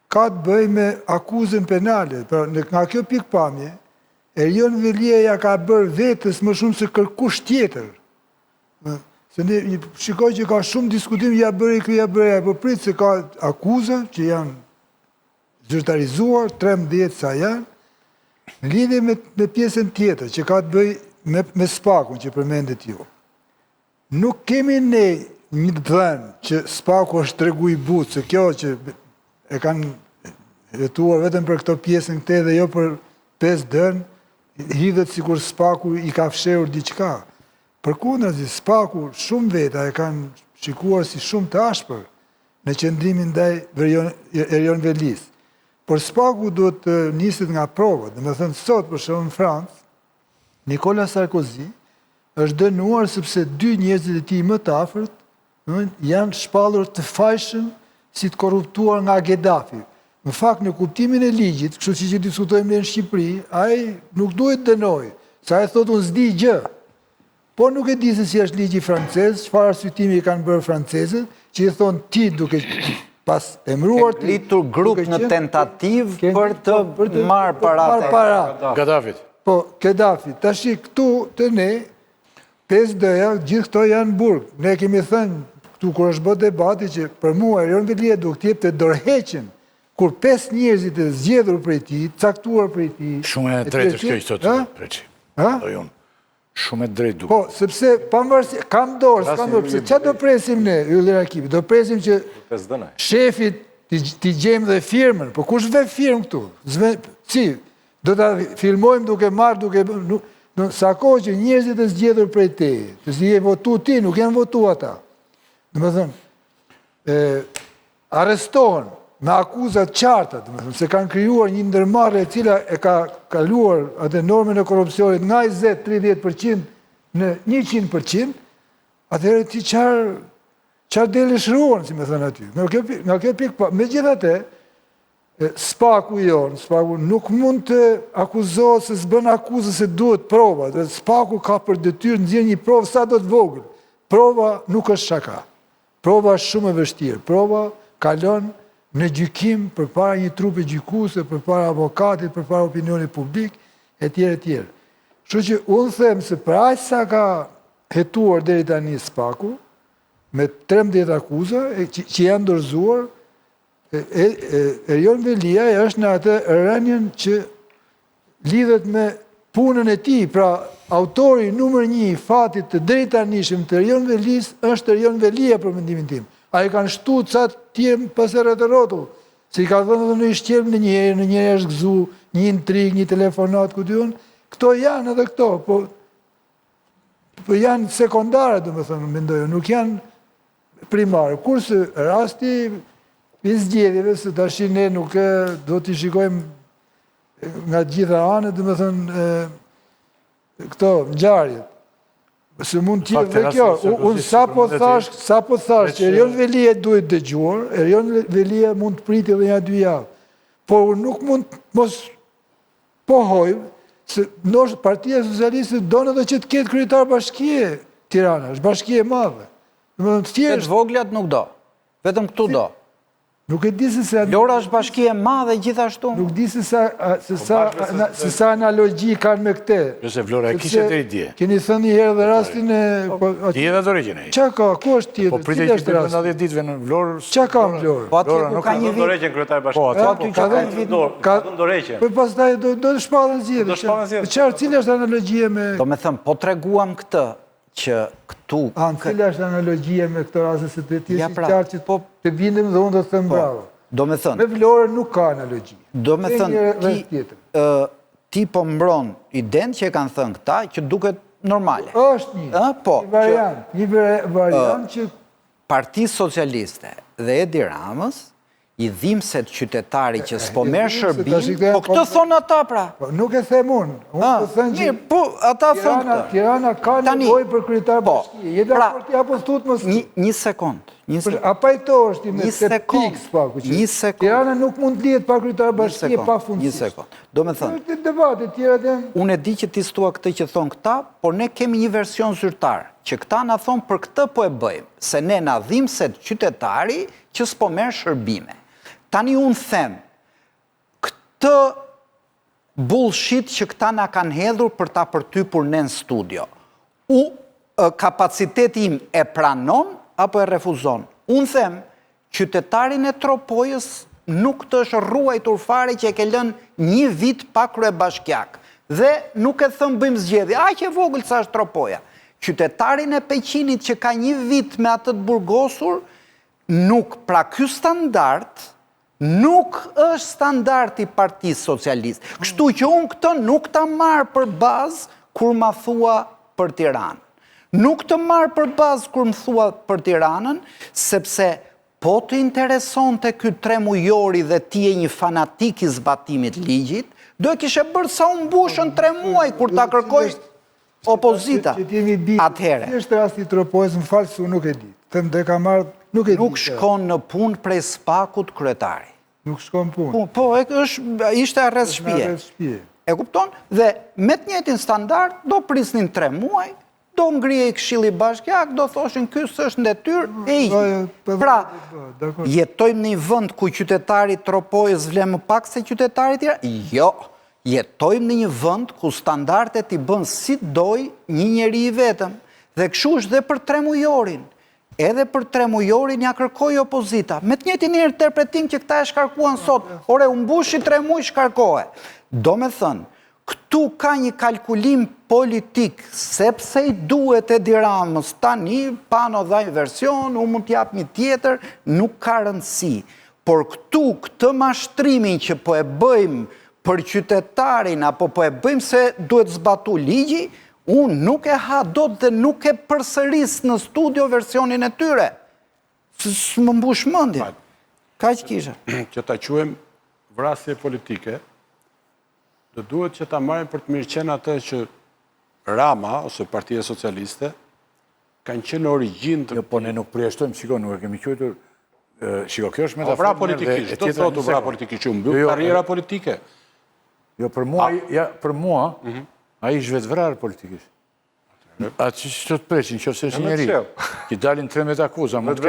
S2: ka të bëj me akuzën penale. Nga kjo pikpamje, Erion Velia ka bërë vetës më shumë se kërkush tjetër. Se ne shikoj që ka shumë diskutim, ja bëri, po pritë se ka akuza që janë zyrtarizuar, 13 sa janë, në lidhje me pjesën tjetër, që ka të bëj me Spakun që përmendet ju. Nuk kemi ne një dhenë që Spaku është tregu i butë, se kjo që e kanë jetuar vetëm për këto pjesën këte dhe jo për 5 dhenë, hidhet si kur Spaku i ka fshehur diqka. Përkundrazi, Spaku shumë veta e kanë shikuar si shumë të ashpër në qëndrimin ndaj Erion Velis. Por Spaku duhet të nisit nga provat, dhe me thënë sot për shumë në Francë, Nicolas Sarkozy është dënuar sepse 2 njerëzit e tij më të afërt janë shpallur të fajshëm si të korruptuar nga Gheddafi. Në fakt, në kuptimin e ligjit, kështu që diskutojmë në Shqipëri, ai nuk duhet dënoj, sa ai thotë unë s'di gjë. Po nuk e di se si është ligji francez, çfarë arsyetimi i kanë bërë francezët, që i thonë ti duke pas emruar ti
S4: litur grup në tentativë për të marrë paratë.
S1: Gaddafit.
S2: Po, Gaddafi. Tash këtu të ne 5D-ja, gjithë këto janë burg. Ne kemi thënë këtu kur është bë debati që për mua Erion Velia duhet të jepte dorëheqjen kur 5 njerëzit e zgjedhur prej tij, caktuar prej tij.
S1: Shumë e drejtë është kjo që thotë Preçi. Do shumë e drejtë duket.
S2: Po, sepse pavarësisht kam dorë, pse çfarë do presim ne, Ylli Rakipi? Do presim që shefit t'i gjejmë dhe firmën, po kush ve firmë këtu? Si, do ta filmojmë duke marrë, sa kohë që njerëzit e zgjedhur prej te, të si e votu ti, nuk janë votu ata. Dhe me thënë, arrestohen me akuzat qarta, se kanë krijuar një ndërmarrje e cila e ka kaluar atë normën e korrupsionit nga 20-30% në 100%, atëherë ti qarë delishruan, si me thënë aty. Nga kjo pikë, megjithatë, Spaku nuk mund të akuzohet se s'bën akuzë se duhet prova. Spaku ka për detyrë nxjerrë një provë sa do të vogël. Prova nuk është shaka. Prova është shumë e vështirë. Prova kalon në gjykim përpara një trupi gjykuese, përpara avokatit, përpara opinionit publik, etj. Kështu që unë them se për aq sa ka hetuar deri tani Spaku me 13 akuza që janë dorëzuar, Erion Velia është në atë rënien që lidhet me punën e tij, pra autori numër 1 i fatit të drejtanishëm të Erion Velis është Erion Velia për mendimin tim. Ai kanë shtu ca tjerë pas rreth rrotull, se i ka dhënë edhe në shqelb në një është gëzu, një intrigë, një telefonat ku diun. Këto janë edhe këto, po janë sekondare, domethënë, mendoj, nuk janë primare. Kurse rasti i zgjedhjeve, se tash ne nuk do t'i shikojmë nga gjitha anët, dhe me thënë, këto, ngjarjet. Se mund t'jetë dhe kjo. Unë sa po thash që Erion Velia duhet dëgjuar, Erion Velia mund të priti edhe 1-2 javë. Por nuk mund mos pohoj, se Partia Socialiste donë edhe që të ketë kryetar bashkie Tirana, është bashkie madhe.
S4: Këtë voglat nuk do, vetëm këtu do.
S2: Nuk e di se sa...
S4: Lora është bashkie madhe gjithashtu.
S2: Nuk di se sa analogji kanë me këte.
S1: Josef Vlora, e kishe deri dje.
S2: Keni thënë një herë dhe rastin e...
S1: Ti edhe dorëheqjen e.
S2: Qa ka, ku është tjetër?
S1: Po pritej që për 90 ditëve në Vlorë...
S2: Qa ka në Vlorë?
S4: Po atje ku ka një vit...
S14: Po
S4: aty që ka një vit...
S14: Ka dhënë dorëheqje.
S2: Po pastaj do të shpallën zgjedhje. Qarë, cilë është analogjia me...
S4: Do me thëmë, po treguam këtë, që këtu...
S2: Cila është analogjia me këtë rase se të tjesi qarë që të bindim dhe unë do të thëmë bravo.
S4: Do me thënë...
S2: Me Vlorën nuk ka analogi.
S4: Do me thënë, ti po mbron idenë që e kanë thënë këta, që duket normale.
S2: Është një variant që...
S4: Parti Socialiste dhe Edi Ramës, i dhimset qytetari që s'po merë shërbim, po këtë thonë ata pra.
S2: Nuk e them unë. Unë po thënë që
S4: Po, ata thonë këtë.
S2: Tirana ka nevojë për kryetar bashkie. Je dakord apo s'tut mos?
S4: Një sekond.
S2: A pajtohesh ti me këtë piks paku që Tirana nuk mund të lihet pa kryetar bashkie pa fundësi.
S4: Një sekond. Do me thënë.
S2: Këtë debate tjera janë.
S4: Unë e di që ti stua këtë që thonë këta, por ne kemi një version zyrtar, që këta na thonë për këtë po e bëjmë, se ne na dhimset qytetari që s'po merë shërbime. Tani unë them, këtë bullshit që këta na kanë hedhur për ta përtypur ne në studio, kapaciteti im e pranon apo e refuzon? Unë them, qytetarin e Tropojës nuk të është ruajtur fare që e ke lënë një vit pa kryebashkiak. Dhe nuk e thëmë bëjmë zgjedhje, aq e vogël sa është Tropoja. Qytetarin e Peqinit që ka një vit me atë të burgosur, nuk, pra ky standard, nuk është standardi Partisë Socialiste. Kështu që unë këtë nuk ta marë për bazë kur ma thua për Tiranën. Nuk të marë për bazë kur më thua për Tiranën, sepse po të intereson të ky 3 mujori dhe ti e një fanatik i zbatimit ligjit, do e kishe bërë sa unë bushën 3 muaj kur ta kërkoj opozita. Atëhere.
S2: Si është rasti Tropojës, më falë se unë nuk e di. Them dhe ka marrë, nuk e di.
S4: Nuk shkon në punë prej spakut kryetari.
S2: Nuk shkon punë.
S4: Po, ishte arrest shtëpie. E kupton? Dhe me të njëjtin standard, do prisnin 3 muaj, do ngrije i Këshilli Bashkiak, do thoshin ky s'është ndetyrë, e i. Pra, jetojmë në një vend ku qytetari Tropojës vlen më pak se qytetari tjera? Jo. Jetojmë në një vend ku standardet i bën si doj një njeri i vetëm. Dhe kështu është dhe për 3 mujorin. Edhe për 3 mujorin ja kërkoj opozita. Me të njëjtin interpretim që këta e shkarkuan sot. Ore, u mbushi 3 muaj shkarkohe. Do me thënë, këtu ka një kalkulim politik, sepse i duhet Edi Ramës tani, pano dhaj version, u mund t'jap një tjetër, nuk ka rëndësi. Por këtu, këtë mashtrimin që po e bëjmë për qytetarin, apo po e bëjmë se duhet zbatu ligji, unë nuk e ha dot dhe nuk e përsëris në studio versionin e tyre. Së më mbush mendjen. Ka që kisha?
S3: Që ta quajmë vrasje politike, do duhet që ta marrim për të mirëqenë atë që Rama, ose Partia Socialiste, kanë qenë origjinë të...
S1: Jo, po ne nuk përjashtojmë, shiko, nuk e kemi qëjtur... Shiko, kjo është
S3: metaforë... Vra politikisht, do të thotë vra politikisht, që mbyll karriera politike.
S1: Jo, për mua, a i është vetë vrarë politikisht. A që të të preshin, që se është njeri, që dalin 13 akuza, mund të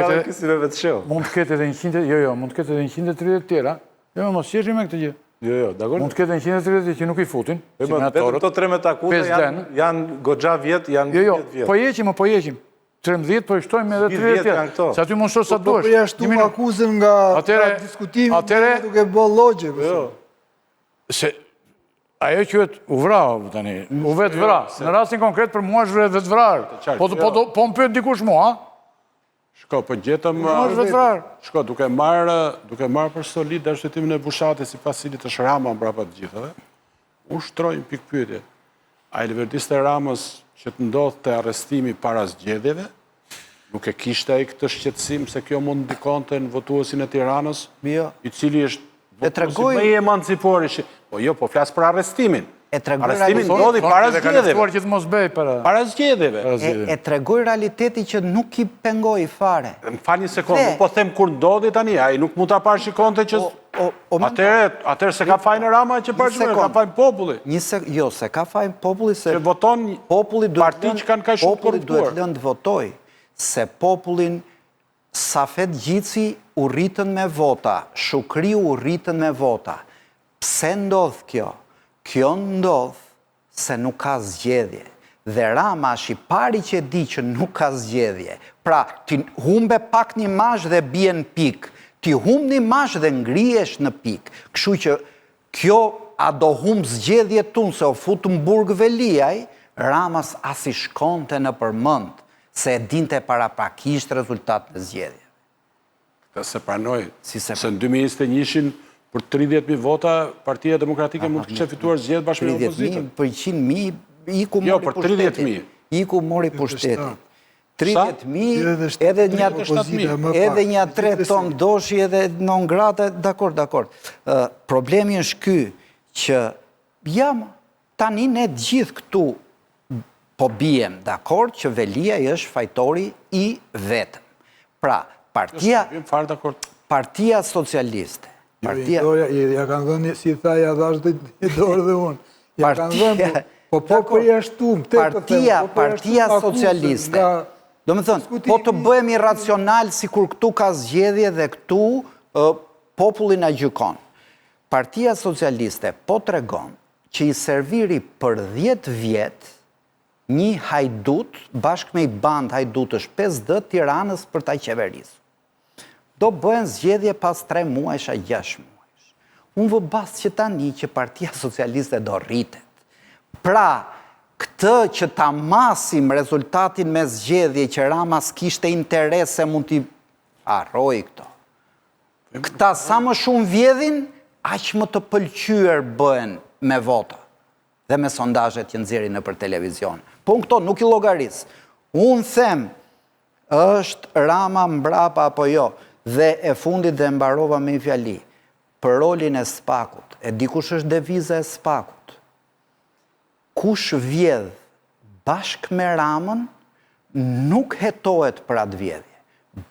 S1: ketë edhe 130 tjera, jo, mos jeshim me këtë gjë. Mund të ketë 130 që nuk i futin, si
S14: vetëm të 13 akuza janë gogja vjetë, janë 10 vjetë.
S1: Po jeqim, 13, po ishtojmë edhe 30 tjera. Se aty mund shto sa duesh.
S2: Po përjashtu akuzën nga diskutimi, duke bo logje.
S1: Se ajo që vetë u vrau, tani, u vetë vra. Në rastin konkret për mua është vetë vrarë. Po më pyet dikush mua,
S3: Shko, po gjetëm... Shko, duke marrë për solid dhe shtetimin e Bushatit si pasilit të Rama mbrapa të gjithave, u shtrojnë pikë pyetje. A i liverdiste Ramës që të ndodhë të arrestimi para zgjedhjeve, nuk e kishte ai këtë shqetësim se kjo mund ndikonte në votuesin e Tiranës, i cili është votuesi më i emancipor. Po jo, po flas për arrestimin. Arrestimin ndodhi para zgjedhjeve. Para zgjedhjeve.
S4: E tregoj realiteti që nuk i pengoj fare.
S3: Më fal një sekundë, po them kur ndodhi tani, ai nuk mund ta parashikonte që atëherë se ka fajin Rama që parashikon, ka fajin populli.
S4: Jo, se ka fajin populli se
S3: që voton parti që kanë kaq shumë korruptuar.
S4: Populli duhet lënë të votoj, se popullin Safet Gjici u rritën me vota, Shukriu u rritën me vota. Pse ndodh kjo? Kjo ndodh se nuk ka zgjedhje. Dhe Rama është i pari që di që nuk ka zgjedhje. Pra, ti humbe pak një mash dhe bie në pik. Ti humb një mash dhe ngrihesh në pik. Kështu që kjo a do humb zgjedhje tunë se o futë në burg Veliaj, Ramës as i shkonte në përmend se e dinte paraprakisht rezultat në zgjedhje.
S3: Se pranoj, se në 2021-shin për 30.000 vota, Partia Demokratike mund të kishte fituar zgjedhje bashkë me opozitën.
S4: 30.000 për 100.000, iku mori pushtetin. Iku mori pushtetin. 30.000, edhe një 3 ton doshi, edhe non grata, dakord. Problemi është ky, që tani ne gjithë këtu po bijem dakord që Velia është fajtori i vetëm. Pra, Partia Socialiste.
S2: Ja kanë dhënë, si tha, ja dhash dhe dorë dhe unë. Ja kanë dhënë, po përjashtum.
S4: Partia Socialiste. Do më thënë, po të bëhemi racional si kur këtu ka zgjedhje dhe këtu popullin a gjykon. Partia Socialiste po të regon që i serviri për 10 vjetë një hajdut, bashkë me i band hajdutësh 5D Tiranës për ta qeverisë. Do bëhen zgjedhje pas 3 muajsh a 6 muajsh. Unë vë basë që tani që Partia Socialiste do rritet. Pra, këtë që ta masim rezultatin me zgjedhje që Rama s'kishte interes se mund t'i harroj këto. Këta sa më shumë vjedhin, aq më të pëlqyer bëhen me vota dhe me sondazhet që nxjerrin nëpër televizion. Po këto nuk i llogaris. Unë them, është Rama mbrapa apo jo, dhe e fundit dhe mbarova me një fjali, për rolin e Spakut, e dikush është deviza e Spakut. Kush vjedh bashkë me Ramën, nuk hetohet për atë vjedhje.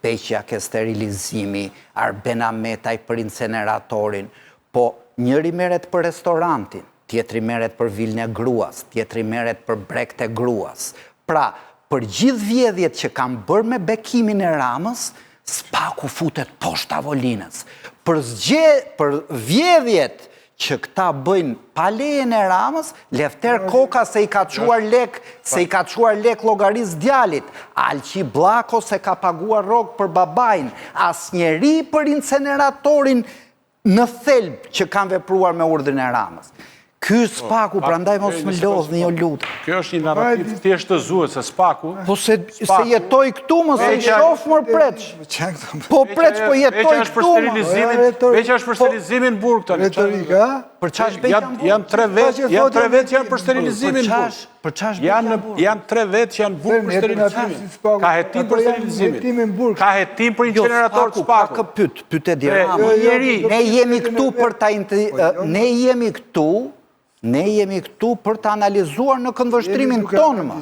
S4: Beqja ke sterilizimi, Arben Ametaj për inceneratorin, po njëri merret për restorantin, tjetri merret për vilën e gruas, tjetri merret për brekt e gruas. Pra, për gjithë vjedhjet që kam bërë me bekimin e Ramës, Spaku futet poshtë tavolinës. Për vjedhjet që këta bëjnë pa lejen e Ramës, Lefter Koka se i ka quar lek llogaris djalit, Alqi Bllako se ka paguar rrogë për babajnë, asnjëri për inceneratorin në thelb që kanë vepruar me urdhrin e Ramës. Ky Spaku, prandaj mos më lodhni, jo lutem.
S3: Kjo është një narrativ thjeshtëzues se Spaku.
S4: Po se jetoj këtu, mos e shoh më preç. Po preç, po jetoj këtu.
S3: Veçja është për sterilizimin burg tani.
S2: Retorika,
S4: Për çfarë bëjmë?
S3: Janë 3 vet që janë për sterilizimin burg.
S4: Për çfarë bëjmë?
S3: Janë 3 vet që janë burg për sterilizimin. Ka hetim për sterilizimin. Ka hetim për incinerator Spaku.
S4: Pyet dirama. Ne jemi këtu për ta Ne jemi këtu për të analizuar në këndvështrimin tonë më.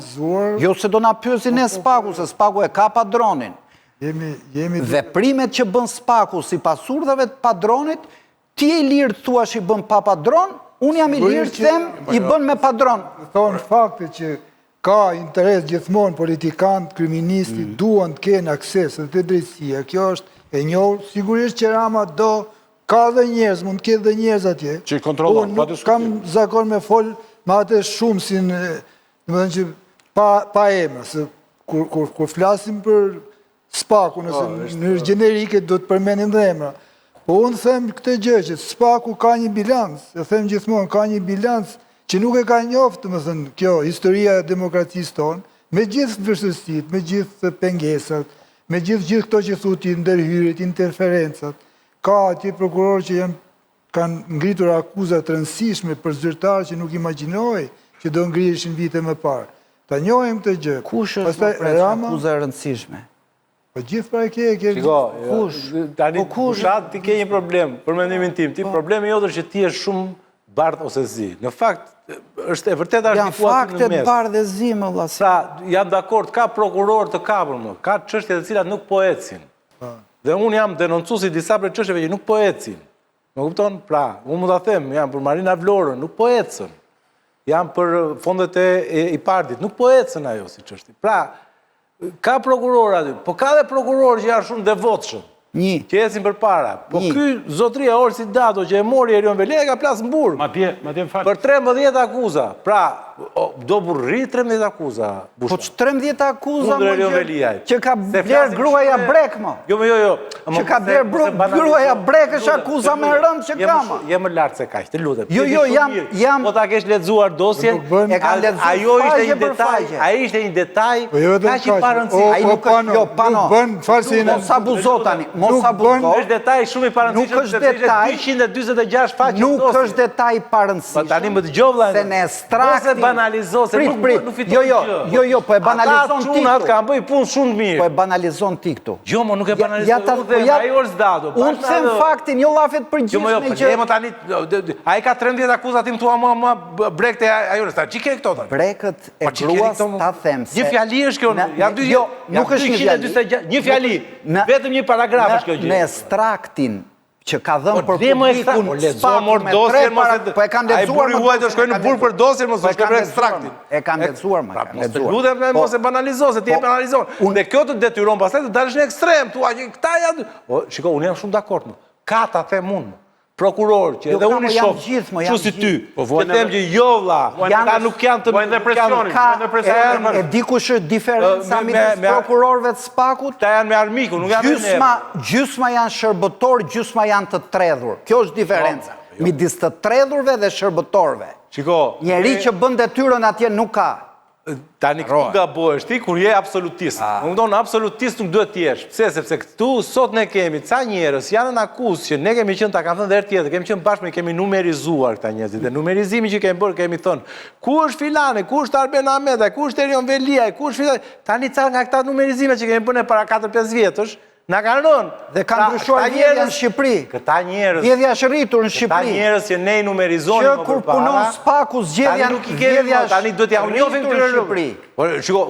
S4: Jo se do na pyesin e Spaku, se Spaku e ka padronin. Veprimet që bën Spaku si pas urdhave të padronit, ti e lirë të thuash i bën pa padron, unë jam i lirë të them i bën me padron.
S2: Thonë fakte që ka interes gjithmonë politikantë, kriministi, duan të kenë akses të drejtësia. Kjo është e njohur, sigurisht që Rama do. Ka dhe njerëz, mund të ketë dhe njerëz atje.
S3: Që i kontrollon, pa diskutim.
S2: Kam zakon me fol me atë shumë si në më që pa emra, se kur flasim për Spaku, nëse në gjenerike do të përmenim dhe emra. Po unë them këtë gjë që Spaku ka një bilans, e them gjithmonë, ka një bilans që nuk e ka njoftë, më thënë, kjo, historia e demokracisë tonë, me gjithë vështërsitë, me gjithë pengesat, me gjithë këto që thuti ndërhyrit, interferencat. Ka atje prokurorë që kanë ngritur akuzat të rëndësishme për zyrtarë që nuk imagjinoj që do ngrihesin vite më parë. Ta njohim këtë gjë.
S4: Kush është për akuzat rëndësishme?
S2: Po gjithë pra e ke...
S14: Kush? Tani, kushat ti ke një problem, për mendimin tim. Ti problemi jote që ti je shumë bardh ose zi. Në fakt, është e vërtet artikuat në mes.
S4: Janë faktet bardh dhe zi, më vllasi.
S14: Pra, jam dakord, ka prokuror të kapur më, ka çështje të cilat nuk po ecin. Dhe unë jam denoncuesi disa për çështjeve që nuk po ecin. Më kupton? Pra, unë mund ta them, jam për Marina Vlorën, nuk po ecën. Jam për fondet e IPARD-it, nuk po ecën ajo si çështje. Pra, ka prokuror aty, po ka dhe prokuror që janë shumë devotshëm. Që ecin përpara. Po ky zotria Orsi Dato që e mori Erion Velia ka plas në burg.
S3: Madje fal.
S14: Për 13 akuza. Pra, do burri 13 akuza.
S4: Po që 13 akuza që ka bler gruaja brek më.
S14: Jo.
S4: Që ka bler gruaja brek është akuza me rënd që kama.
S14: Je më lartë se kaq, të lutem.
S4: Jo, jam...
S14: Po ta kesh lexuar dosjen,
S4: e ka lexuar faqe për faqe.
S14: Ai ishte një detaj, kaq i parëndësishëm.
S4: Ai nuk është, jo, pano. Mos abuzot tani.
S14: Është detaj shumë i parëndësishëm, sepse ishte 226 faqe.
S4: Nuk është detaj i parëndësishëm.
S14: Tani më dëgjoj vëlla.
S4: Se në ekstraktin
S14: banalizo, se nuk fiton gjë.
S4: Jo, po e banalizon ti këtu.
S14: Ata çunat kanë bëj punë shumë mirë.
S4: Po e banalizon ti këtu.
S14: Jo, mo nuk e banalizon. Ai është dado.
S4: Unë them faktin, jo llafet përgjithshme
S14: që... Jo, tani, ai ka 13 akuzat tim tua mua brekte ajo resta. Çi ke këto tani?
S4: Brekët e gruas ta them se...
S14: Një fjali është kjo, janë dy...
S4: Jo, nuk është një fjali.
S14: Një fjali, vetëm një paragraf është kjo gjë.
S4: Në ekstraktin që ka dhënë për publikun spaku me 3 paragraf, po e kanë lexuar
S14: ai burri huaj të shkojnë në burg për dosjen, mos e shkojnë ekstraktin.
S4: E kanë lexuar më, kanë lexuar.
S14: Lutem mos e banalizo, se ti e banalizon. Dhe kjo të detyron pastaj të dalësh në ekstrem, thua që këta janë. Shiko, unë jam shumë dakord më. Ka ta them unë. Prokuror, që edhe unë i shoh, që si ty, që them që jo vlla, ta nuk janë të...
S3: Vojnë depresionin,
S4: E di kush është diferenca midis prokurorëve të spakut?
S14: Ta janë me armiku, nuk janë me ne.
S4: Gjysma janë shërbëtor, gjysma janë të tredhur. Kjo është diferenca. Midis të tredhurve dhe shërbëtorëve. Njeri që bën detyrën atje nuk ka.
S14: Tani këtu gabohesh ti kur je absolutist. Unë thonë absolutist nuk duhet të jesh. Pse? Sepse këtu sot ne kemi ca njerëz janë në akuzë që ne kemi qenë ta kanë thënë herë tjetër, kemi qenë bashkë, kemi numerizuar këta njerëz. Dhe numerizimi që kemi bërë kemi thënë ku është filani, ku është Arben Ahmeta, ku është Erion Veliaj, ku është filani. Tani ca nga këta numerizime që kemi bërë para 4-5 vjetësh na kanë rënë
S4: dhe kanë ndryshuar vjedhja në Shqipëri.
S14: Këta njerëz.
S4: Vjedhja është rritur në Shqipëri.
S14: Këta njerëz që ne i numerizonim
S4: që kur punon spaku zgjedhja vjedhja
S14: tani duhet ja njohim
S4: në Shqipëri.
S14: Po shiko,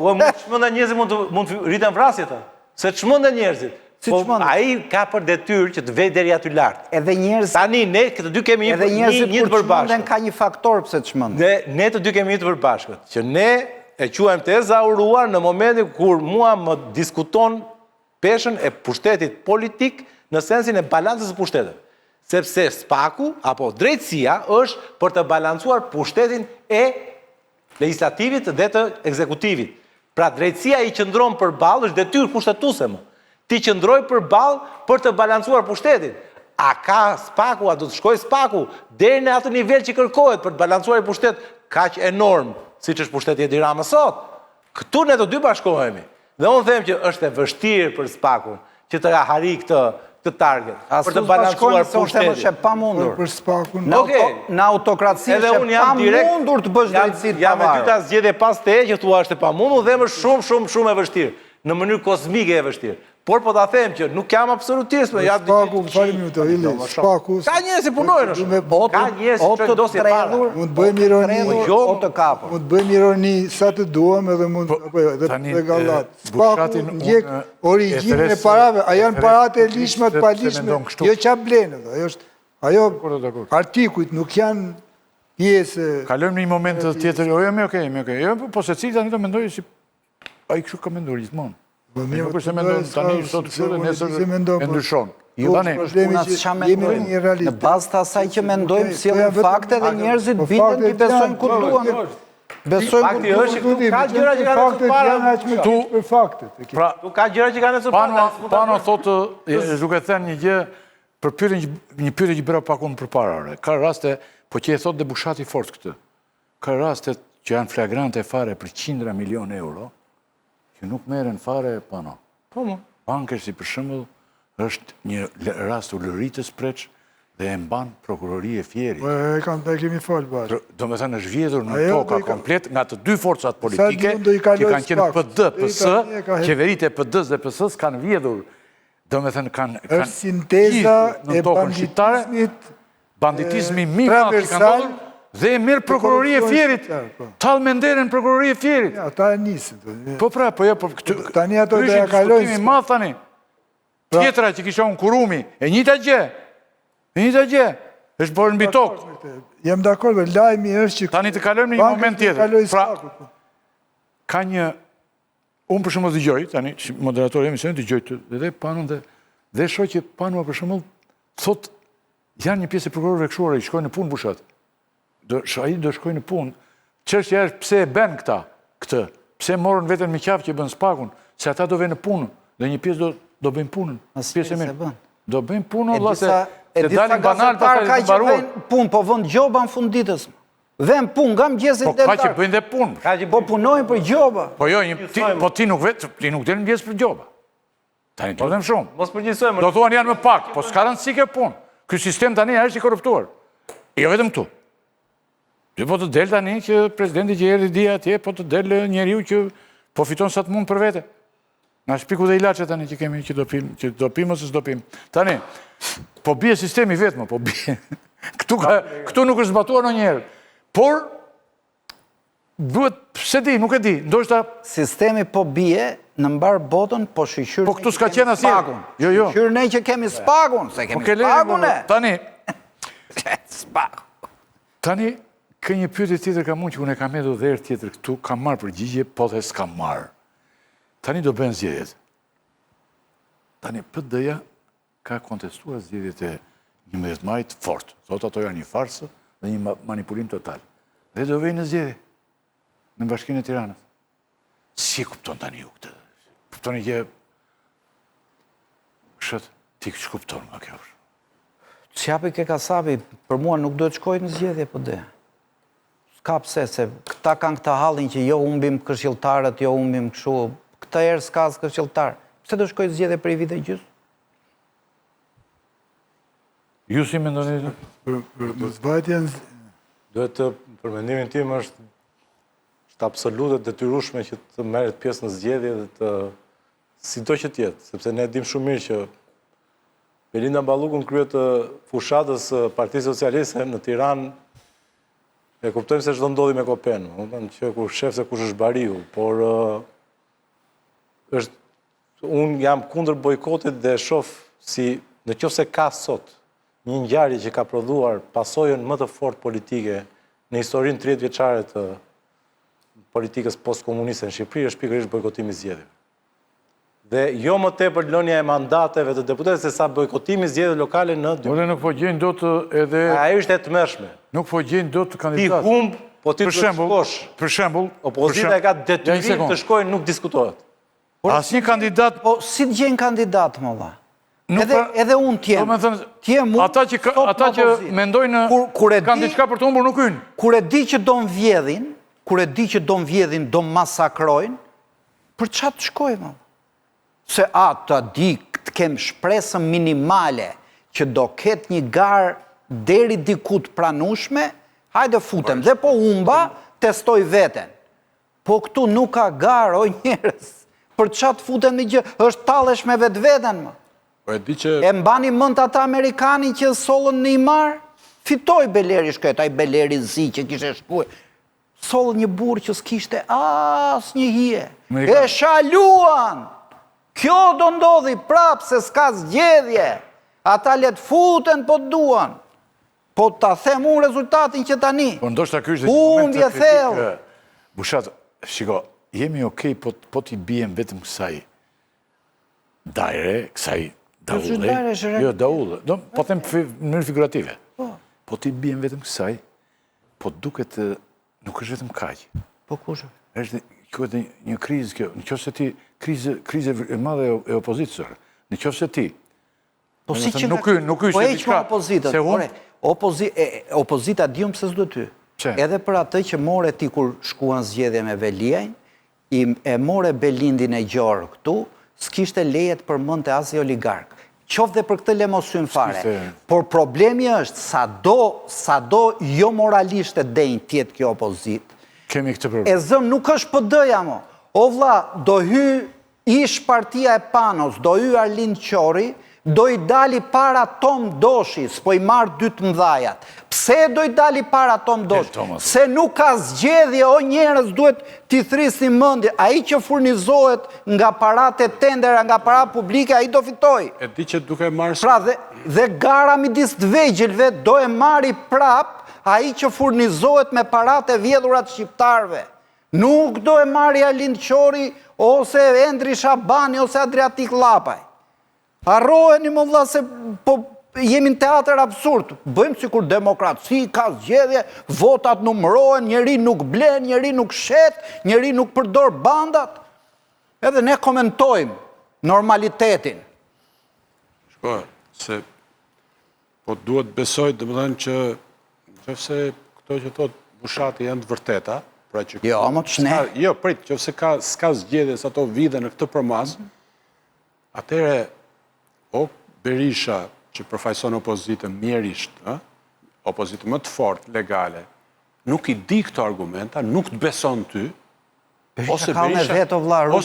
S14: çmendë njerëzit mund të rriten vrasje ata. Se çmendë njerëzit. Po ai ka për detyrë që të vej deri aty lart.
S4: Edhe njerëz
S14: tani ne këtë dy kemi një të përbashkët.
S4: Ka një faktor pse çmendën.
S14: Ne të dy kemi një të përbashkët, që ne e quajmë teza uruar në momentin kur mua më diskuton peshën e pushtetit politik në sensin e balancës së pushtetit. Sepse spaku, apo drejtësia, është për të balancuar pushtetin e legislativit dhe të ekzekutivit. Pra drejtësia i qëndron përballë, është detyrë pushtetuese më. Ti qëndroj përballë për të balancuar pushtetin. A ka spaku, a do të shkoj spaku, deri në atë nivel që kërkohet për të balancuar i pushtet kaq enorm, siç është pushteti Edi Rama sot. Këtu ne të dy bashkohemi. Dhe unë them që është e vështirë për spakun që të harri këtë target, për të balancuar pushtetin.
S4: Është pa mundur.
S2: Për spakun.
S4: Në autokraci është pa mundur të bësh drejtësi të pavarur.
S14: Jam me dyta zgjedhje pas te që thua është e pa mundur dhe më shumë e vështirë. Në mënyrë kozmike e vështirë. Por po ta them që nuk jam absolutist, më jap
S2: spaku, falë minutë, Ili, spaku.
S14: Ka njerëz që punojnë është. Ka njerëz që çojnë dosje para.
S2: Mund të bëjmë ironi,
S4: të kapur.
S2: Mund të bëjmë ironi sa të duam edhe mund të gallat. Spaku ndjek origjinën e parave, a janë paratë e lishme të palishme, jo qa blenë, ajo artikujt nuk janë pjesë.
S1: Kalojmë një moment tjetër, jo, po se cilë tani të mendoj si a i kështu ka mendur gjithmonë. Nuk është se mendon tani sot kështu dhe nesër e ndryshon.
S4: Në bazë të asaj që mendojmë sjellin fakte dhe njerëzit biten që besojnë ku duan.
S14: Fakti është që ka gjëra që kanë sot para.
S2: Tu faktet.
S14: Pra, ka gjëra që kanë sot para.
S1: Pano thotë, duke thënë një gjë, për një pyetje që bëra pak unë përpara. Ka raste, po që e thotë dhe Bushati fort këtë. Ka raste që janë flagrante fare për qindra milion euro, që nuk merren fare pano.
S14: Po mo.
S1: Banker, si për shembull, është një rast ulëritës preç dhe e mban prokuroria e Fierit.
S2: E kemi folë bashkë.
S1: Do me thënë është vjedhur në toka komplet nga të dy forcat politike që kanë qenë PD, PS, qeveritë e PD-s dhe PS-s kanë vjedhur. Do me thënë kanë
S2: është sinteza e
S1: banditizmi mifat që kanë ndodhur dhe e mirë prokuroria e Fierit. Talë me nderën prokuroria e Fierit.
S2: Ja, ta e nisë.
S1: Po pra, po jo, po
S2: tani ato dhe ja kalojnë.
S1: Diskutimi madh tani. Tjetra që kisha unë kurumi, e njëta gjë. E njëta gjë. është bërë mbi tokë.
S2: Jam dakord, lajmi është që...
S1: Tani të kalojmë në një moment tjetër. Pra, ka një... Unë për shumë dëgjoj, tani, që moderatori e emisionit dëgjoj dhe Panon dhe shoh që Panua për shumë thot janë një pjesë e prokurorëve këshuar i shkojnë në punë bushat. Ai do shkojnë në punë. Çështja është pse e bën këtë? Pse morën veten me qafë që bën spakun? Se ata do vënë në punë dhe një pjesë do bëjnë punën. Pjesë e mirë. Do bëjnë punën vëlla se dalin banal pastaj të mbaruar.
S4: Punë po vën gjoba në fund ditës. Vën punë nga mëngjesit deri.
S1: Po ka që bëjnë dhe punë.
S4: Po punojnë për gjoba.
S1: Po jo, po ti nuk del mëngjes për gjoba. Tani të them shumë.
S14: Mos përgjithsojmë.
S1: Do thuan janë më pak, po s'ka rëndësi kjo punë. Ky sistem tani është i korruptuar. Jo vetëm këtu. Po të del tani që presidenti që erdhi dia atje, po të del njeriu që po fiton sa të mund për vete. Na shpiku dhe ilaçet tani që kemi që do pim ose s'do pim. Tani, po bie sistemi vetëm, po bie. Këtu nuk është zbatuar ndonjëherë. Por duhet, pse di, nuk e di, ndoshta
S4: sistemi po bie në mbar botën, po shqyqyr
S1: po këtu s'ka qenë asnjë. Jo.
S4: Shqyqyr ne që kemi spagun, se kemi spagun e.
S1: Tani,
S4: spagun.
S1: Tani, ka një pyetje tjetër ka mund që unë e kam edhe herë tjetër këtu, kam marrë përgjigje, po dhe s'kam marrë. Tani do bëhen zgjedhjet. Tani PD-ja ka kontestuar zgjedhjet e 11 majit fort. Thotë ato janë një farsë dhe një manipulim total. Dhe do vejnë në zgjedhje në Bashkinë e Tiranës. Si kupton tani ju këtë? Kuptoni që shët, ti shkupton nga kjo.
S4: Qapi ke kasapi, për mua nuk do të shkojnë në zgjedhje PD. Ska pse, se këta kanë këta hallin që jo humbim këshilltarët, jo humbim kështu, këta erë s'ka këshilltar. Pse do shkojnë zgjedhje për i vite gjysë?
S1: Ju si mendoni?
S2: Për zbajtjen...
S14: Duhet të, për mendimin tim është absolute detyrueshme që të merret pjesë në zgjedhje dhe të sido që të jetë, sepse ne dim shumë mirë që Belinda Ballukun krye të fushatës Partisë Socialiste në Tiranë e kuptojmë se çdo ndodhi me Kopen, që kur shef se kush është bariu, por unë jam kundër bojkotit dhe shoh si nëse ka sot një ngjarje që ka prodhuar pasojën më të fortë politike në historinë 30 vjeçare të politikës postkomuniste në Shqipëri është pikërisht bojkotimi i zgjedhjeve. Dhe jo më tepër lënia e mandateve të deputetëve se sa bojkotimi i zgjedhjeve lokale në dy.
S1: Ore nuk po gjejnë dot edhe
S14: ajo është e tmerrshme.
S1: Nuk po gjejnë dot kandidat.
S14: Ti humb, po ti do të shkosh.
S1: Për shembull,
S14: opozita e ka detyrim të shkojë, nuk diskutohet.
S1: Asnjë kandidat,
S4: po si të gjejnë kandidat më valla? Edhe unë t'jem.
S1: Ata që mendojnë kanë diçka për të humbur nuk hyjnë.
S4: Kur e di që do m'vjedhin, do m'masakrojnë, për çfarë të shkojmë? Se të di të kem shpresën minimale që do ketë një garë deri diku të pranueshme, hajde futem. Dhe po humba, testoj veten. Po këtu nuk ka garë, o njerëz. Për çfarë të futem një gjë? Është tallesh me vetveten më. E mbani mend ata amerikanin që sollën në Imar, fitoi Beleri shkret, ai Beleri zi që kishte shkuar. Sollën një burr që s'kishte asnjë hije. E shaluan. Kjo do ndodhi prapë se s'ka zgjedhje. Ata le të futen po duan. Po ta them unë rezultatin që tani.
S1: Po ndoshta ky është humbje
S4: thellë.
S1: Bushat, shiko, jemi okay, po t'i bien vetëm kësaj dajre, kësaj daulle. Jo, daulle. Po them në mënyrë figurative. Po t'i bien vetëm kësaj, po duket nuk është vetëm kaq.
S4: Po kush?
S1: Është një krizë kjo, nëse ti krizë e madhe e opozitës. Nëse ti
S4: po si që
S1: nuk është diçka.
S4: Opozita diun pse s'do ty. Edhe për atë që more ti kur shkuan zgjedhje me Veliajn, e more Belindin e Gjorë këtu, s'kishte lejet për mend të asnjë oligark. Qoftë dhe për këtë lemosyn fare. Por problemi është sado jo moralisht e denjë tjetë kjo opozit.
S1: Kemi këtë problem.
S4: E zëm nuk është PD-ja mo. O vlla, do hy ish partia e Panos, do hy Arlind Qori, do i dali para Tom Doshi, s'po i marrë 2 mëdhajat. Pse do i dali para Tom Doshi? Se nuk ka zgjedhje, o njerëz, duhet t'i thrisni mendje. Ai që furnizohet nga paratë tendera, nga para publike, ai do fitoj.
S3: E di që duke marrë...
S4: Pra dhe gara midis të vegjëlve do e marri prap ai që furnizohet me paratë e vjedhurat shqiptarve. Nuk do e marri Arlind Qori, ose Endri Shabani, ose Adriatik Llapaj. Harroheni më vlla se po jemi në teatr absurd. Bëjmë sikur demokraci, ka zgjedhje, votat numërohen, njeri nuk blen, njeri nuk shet, njeri nuk përdor bandat. Edhe ne komentojmë normalitetin.
S3: Shko, se po duhet besoj, domethënë që nëse këto që thot Bushati janë të vërteta, pra që
S4: jo, më të shne.
S3: Jo, prit, nëse s'ka zgjedhje sa ato vide në këtë përmas, atëre o Berisha që përfaqëson opozitën mjerisht, opozitën më të fortë legale, nuk i di këto argumenta, nuk të beson ty, ose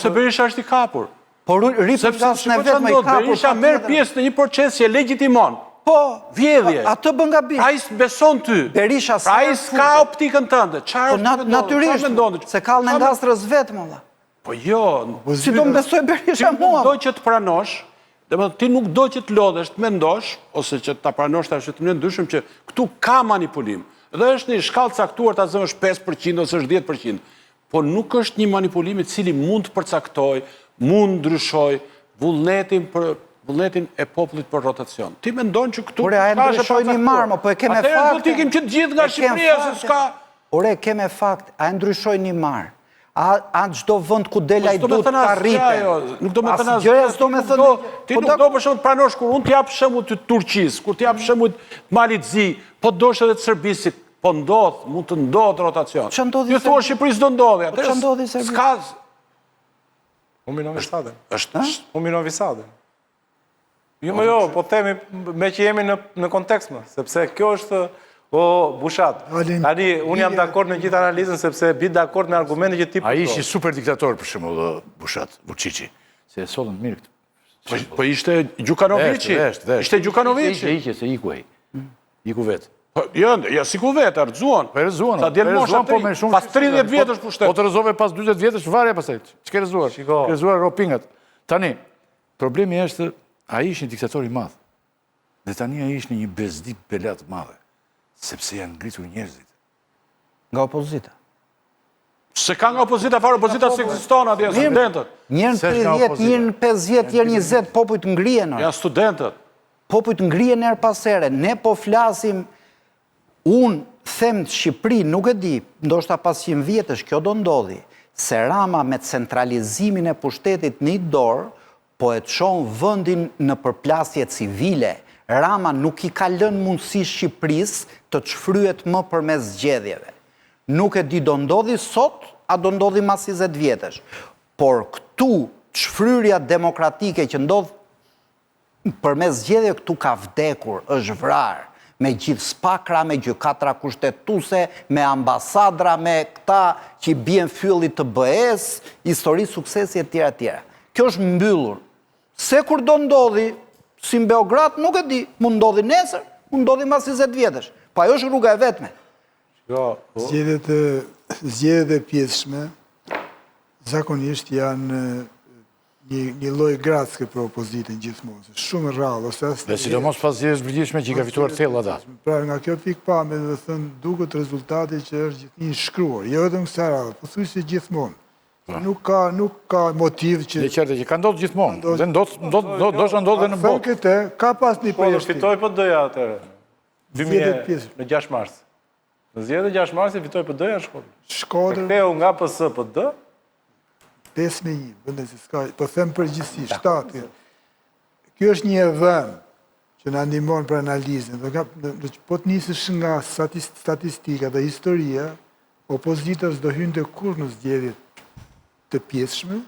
S4: Berisha
S3: është i kapur.
S4: Por ripërgas në vetë me i kapur.
S3: Berisha merë pjesë në një proces që e legjitimon.
S4: Po,
S3: vjedhje.
S4: Atë bën gabim.
S3: Ai beson ty.
S4: Berisha
S3: pra ai s'ka optikën tënde.
S4: Po natyrisht, se kallën e ngastrës vetë, molla.
S3: Po jo.
S4: Si do më besoj Berisha mua?
S3: Ti nuk do që të pranosh, ti nuk do që të lodhesh, të mendosh, ose që ta pranosh të ashtë të më ndryshëm që këtu ka manipulim. Dhe është një shkallë caktuar të azëm është 5% ose është 10%. Po nuk është një manipulim i cili mund të përcaktoj, mund ndryshoj vullnetin e popullit për rotacion. Ti mendon që këtu...
S4: Ore, a e ndryshoj një marmë, po e keme fakt...
S3: Atëherë do t'ikim që të gjithë nga Shqipëria, se s'ka...
S4: Ore, keme fakt, a e ndryshoj një marmë. A çdo vend ku del ai duhet të arrite.
S3: Nuk do me të nasë
S4: gjëja s'do me thënë.
S3: Ti nuk do për shumë të pranosh kur unë t'jap shembull të Turqisë, kur t'jap shembull të Malit Zi, po dosh edhe të Serbisit, po ndodh, mund të ndodh rotacion.
S4: Ç'a ndodhi?
S3: Ju thua Shqipërisë do ndodhi.
S4: Po ç'a ndodhi Serbisë?
S3: S'ka.
S14: Humino Visadën.
S3: Është
S14: Humino Visadën. Jo, po themi me që jemi në kontekst më, sepse kjo është Bushat. Tani, unë jam dakord në gjithë analizën, sepse bit dakord me argumente që ti përdo.
S1: A ishi super diktator, për shembull, Bushat, Vučići. Se e sollën mirë këtë.
S3: Po ishte Gjukanovići. Ishte Gjukanovići.
S1: Ishte, se iku ai. Iku vetë.
S3: Jo, siku vetë, ardzuan.
S1: Po rëzuan.
S3: Sa djelë mosha pas 30 vjetësh pushtet.
S1: Po të rëzove pas 20 vjetësh, varja pasaj. Ç'ke rëzuar? Ke rëzuar ropingat. Tani, problemi është, a ish një diktator i madh. Dhe tani a ish një bezdi belat madhe. Sepse janë ngritur njerëzit.
S4: Nga opozita.
S3: Se ka nga opozita, farë opozita se eksiston atje, studentët.
S4: Njërën 30, njërën 50, njërën 20, popujt ngrihen.
S3: Ja, studentët.
S4: Popujt ngrihen her pasere. Ne po flasim, unë them të Shqipëri, nuk e di, ndoshta pas 100 vjetësh, kjo do ndodhi, se Rama me centralizimin e pushtetit një dorë, po e të shonë vëndin në përplasje civile. Rama nuk i ka lënë mundësi Shqipërisë të çfryhet më përmes zgjedhjeve. Nuk e di do ndodhi sot, a do ndodhi mas 20 vjetësh. Por këtu çfryrja demokratike që ndodh përmes zgjedhjeve këtu ka vdekur, është vrarë, me gjithë spakra, me gjykatra kushtetuese, me ambasadra, me këta që i bien fyllit të BE-s, histori suksesi e tjera tjera. Kjo është mbyllur. Se kur do ndodhi, si në Beograd, nuk e di, mund ndodhi nesër, mund ndodhi mas 20 vjetësh. Po ajo është rruga e vetme.
S2: Zgjedhjet e pjesshme zakonisht janë një lloj gratske për opozitën gjithmonë. Shumë rrallë ose as.
S1: Dhe sidomos pas zgjedhjeve të përgjithshme që i ka fituar thellë ata.
S2: Pra nga kjo pikpamje, do të thënë, duket rezultati që është gjithnjë shkruar, jo vetëm kësaj radhe, pothuajse gjithmonë. Nuk ka motiv që...
S1: Dhe qartë që ka ndodhë gjithmonë, dhe ndoshta ndodhë dhe në botë.
S2: Këtë, ka pas një përjashtim.
S14: Fitoj PD-ja atëre, në 6 mars. Në zgjedhjet e 6 marsit fitoj PD-ja Shkodër.
S2: Shkodër...
S14: Ktheu nga PS PD...
S2: 5-1, vëndë se s'ka, po them përgjithsi, 7. Kjo është një dhëm që në ndihmon për analizën. Po të nisësh nga statistika dhe historia, opozita s'do hynte kur në zgjedhjet të pjesshme,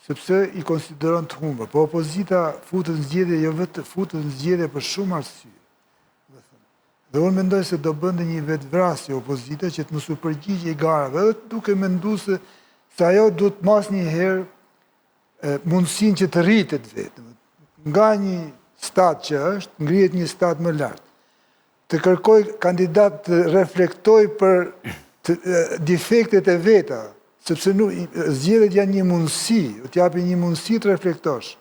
S2: sepse i konsideron të humbur. Po opozita futet në zgjedhje, jo vetë futet në zgjedhje për shumë arsye. Dhe unë mendoj se do bënde një vetvrasje opozita që të mos u përgjigje garave, edhe duke menduar se ajo duhet mas një herë mundësin që të rritet vetë. Nga një stat që është, ngrihet një stat më lartë. Të kërkoj kandidat të reflektoj për defektet e veta, sepse zgjedhjet janë një mundësi, të japi një mundësi të reflektosh.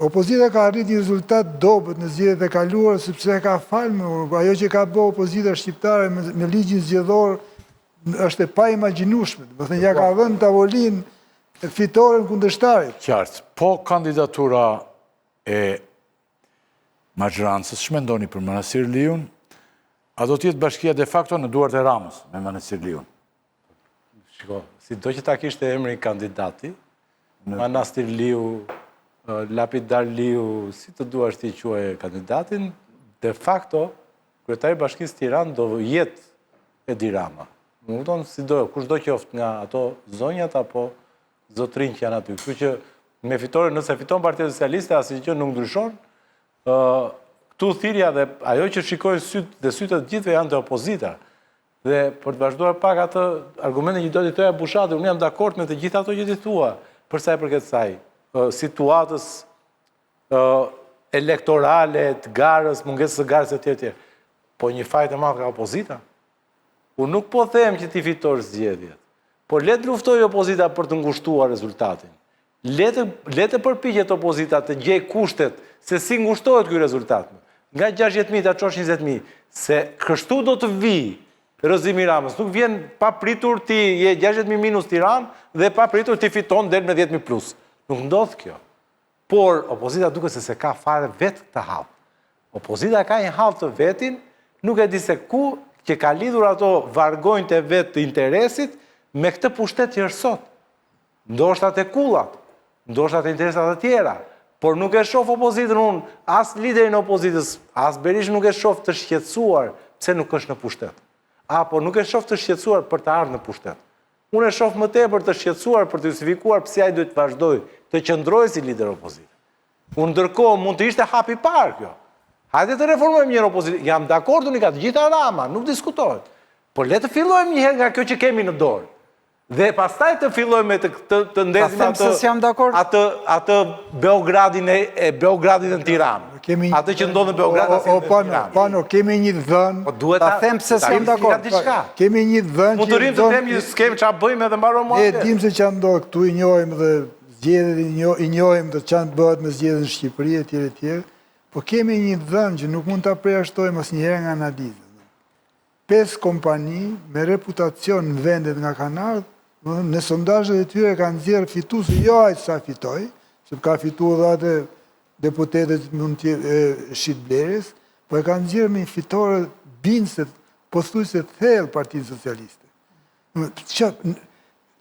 S2: Opozita ka arrit një rezultat dobët në zgjedhjet e kaluara, sepse ka falë, ajo që ka bërë opozita shqiptare me ligjin zgjedhor është e pa imagjinueshme. Do të thënë ja ka dhënë tavolin fitoren kundërshtarit.
S1: Qartë, po kandidatura e majorancës, ç'mendoni për Manastir Liun? A do të jetë bashkia de facto në duart e Ramës me Manastir Liun?
S14: Shiko, si do që ta kishte emrin kandidati, Manastir Liu, Lapidar Liu, si të duash ti quaj kandidatin, de facto, kryetari i Bashkisë Tiranë do jetë Edi Rama. Nuk tonë si do, kush do qoftë nga ato zonjat apo zotrinj që janë aty. Kështu që me fitore, nëse fiton Partia Socialiste, asnjë gjë nuk ndryshon. Këtu thirrja dhe ajo që shikojnë sytë dhe sytë të gjithëve janë të opozita. Dhe për të vazhduar pak atë argumente që do t'i thoja Bushati, unë jam dakord me të gjitha ato që ti thua, për sa i përket saj, situatës elektorale, të garës, mungesës së garës e tjerë. Po një fajt e madh ka opozita. Unë nuk po them që ti fitosh zgjedhjet, por le të luftoj opozita për të ngushtuar rezultatin. Le të përpiqet opozita të gjej kushtet se si ngushtohet ky rezultat. Nga 60.000 ta çosh 20.000, se kështu do të vi Rëzimi Ramës. Nuk vjen pa pritur ti je 60.000 minus Tiranë dhe pa pritur ti fiton del me 10.000 plus. Nuk ndodh kjo. Por opozita duket se ka fare vetë këtë hall. Opozita ka një hall të vetin, nuk e di se ku që ka lidhur ato vargojnë të vetë të interesit me këtë pushtet që është sot. Ndoshta të kullat, ndoshta të interesat të tjera, por nuk e shoh opozitën unë, as liderin e opozitës, as Berisha nuk e shoh të shqetësuar pse nuk është në pushtet. Apo nuk e shoh të shqetësuar për të ardhur në pushtet. Unë e shoh më tepër të shqetësuar për të justifikuar pse ai duhet të vazhdojë të qëndrojë si lider opozite. Unë ndërkohë mund të ishte hap i parë kjo. Hajde të reformojmë një opozitë. Jam dakord unë ka të gjitha Rama, nuk diskutohet. Por le të fillojmë një herë nga kjo që kemi në dorë. Dhe pastaj të fillojmë të ndesim atë Beogradin në Tiranë. Atë që ndodh në Beograd.
S2: Pano, kemi një dhënë.
S14: Ta them se s'jam dakord.
S2: Kemi një dhënë.
S14: Mund të rrim të them një skem çfarë bëjmë edhe mbarojmë atë.
S2: E dim se çfarë ndodh këtu, i njohim dhe zgjedhjet i njohim të çfarë bëhet me zgjedhjen në Shqipëri etj. Po kemi një dhënë që nuk mund ta përjashtojmë asnjëherë nga analiza. 5 kompani me reputacion në vendet nga kanë ardhur, në sondazhet e tyre kanë nxjerrë fitues jo aq sa fitoi, sepse ka fituar edhe atë deputetët mund të Shitblerës, po e kanë nxjerrë me fitore bindse pothuajse thellë Partinë Socialiste.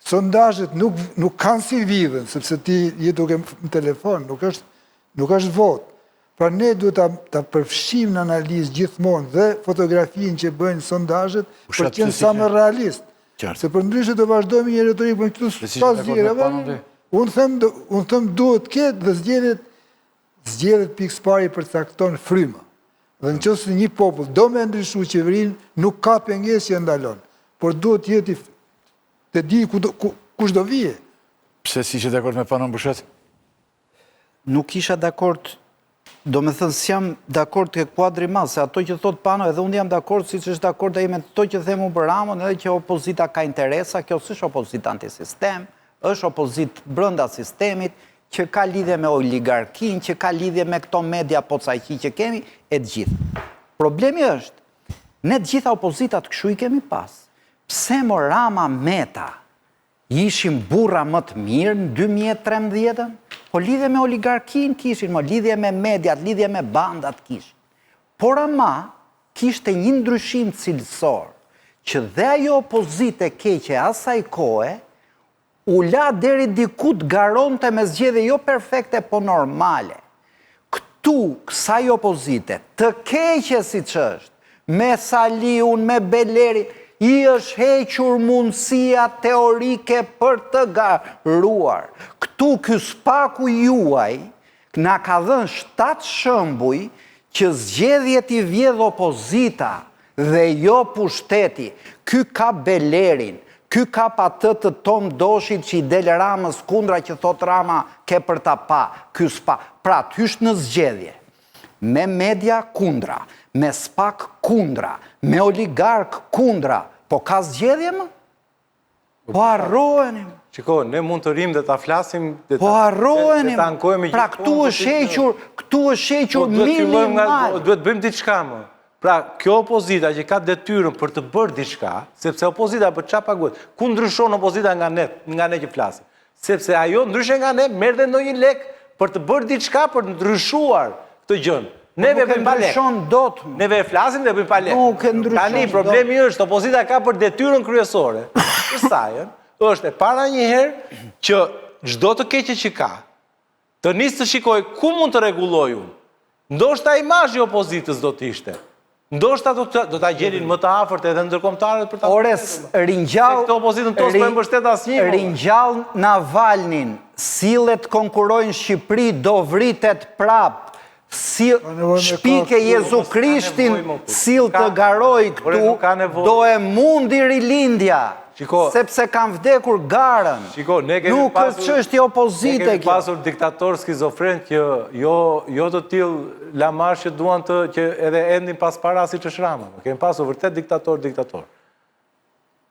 S2: Sondazhet nuk kanë si vivën, sepse ti je duke në telefon, nuk është votë. Pra ne duhet ta përfshijmë në analizë gjithmonë dhe fotografinë që bëjnë sondazhet për të qenë sa më realist. Se për ndryshe të vazhdojmë një retorikë për këtu s'ka zgjedhje. Unë them duhet ketë dhe zgjedhjet pikë pari përcakton fryma. Dhe nëse një popull do me ndryshu qeverinë, nuk ka pengesë që ndalon, por duhet jetë të di kush do vije.
S1: Pse si që dakord me Panon Bushet?
S4: Nuk isha dakord. Do me thënë, s'jam dakord ke kuadri madh, se ato që thot Pano, edhe unë jam dakord, si që është dakord e ime të to që themu për Ramon, edhe që opozita ka interesa, kjo s'është opozita antisistem, është opozit brënda sistemit, që ka lidhje me oligarkin, që ka lidhje me këto media pocajqi që kemi, e të gjithë. Problemi është, ne të gjitha opozitat këshu i kemi pas. Pse mo Rama Meta ishim burra më të mirë në 2013-ën? Po lidhje me oligarkin kishin, lidhje me mediat, lidhje me bandat kishin. Por ama kishte një ndryshim cilësor, që dhe ajo opozite keqe asaj kohe, u la deri diku të garonte me zgjedhje jo perfekte, po normale. Këtu, kësaj opozite, të keqe si që është, me Saliun, me Beleri, i është hequr mundësia teorike për të garuar. Këtu ky spaku juaj na ka dhënë 7 shembuj që zgjedhjet i vjedh opozita dhe jo pushteti. Ky ka Belerin, ky ka atë të Tom Doshit që i del Ramës kundra që thot Rama ke për ta pa. Ky spa. Pra, hysh në zgjedhje. Me media kundra, me spak kundra, me oligark kundra, po ka zgjedhje më? Po harrohenim.
S14: Shiko, ne mund të rrim dhe ta flasim dhe
S4: po harrohenim.
S14: Ta ankojmë
S4: pra këtu është hequr minimal.
S14: Duhet bëjmë diçka më. Pra, kjo opozita që ka detyrën për të bërë diçka, sepse opozita për çfarë paguhet? Ku ndryshon opozita nga ne që flasim? Sepse ajo ndryshe nga ne merr dhe ndonjë lek për të bërë diçka për të ndryshuar këtë gjë. Neve bëjmë pa lek. Neve flasim dhe bëjmë pa lek. Tani problemi është opozita ka për detyrën kryesore. Të sajën është e para njëherë që çdo të keqe që ka, të nisë të shikoj ku mund të rregulloj unë. Ndoshta imazhi i opozitës do të ishte. Ndoshta do ta gjelin më të afërt edhe ndërkombëtarët për ta.
S4: Ores, ringjall Navalnin, sillet konkurrojnë Shqipëri, do vritet prap shpike Jezu Krishtin sill të garoj këtu, do e mundi rilindja, sepse kanë vdekur garën. Nuk është çështje opozite
S14: kjo. Ne kemi pasur diktator skizofren që jo të tillë lamash që duan që edhe endin pas para siç është Rama. Kemi pasur vërtet diktator.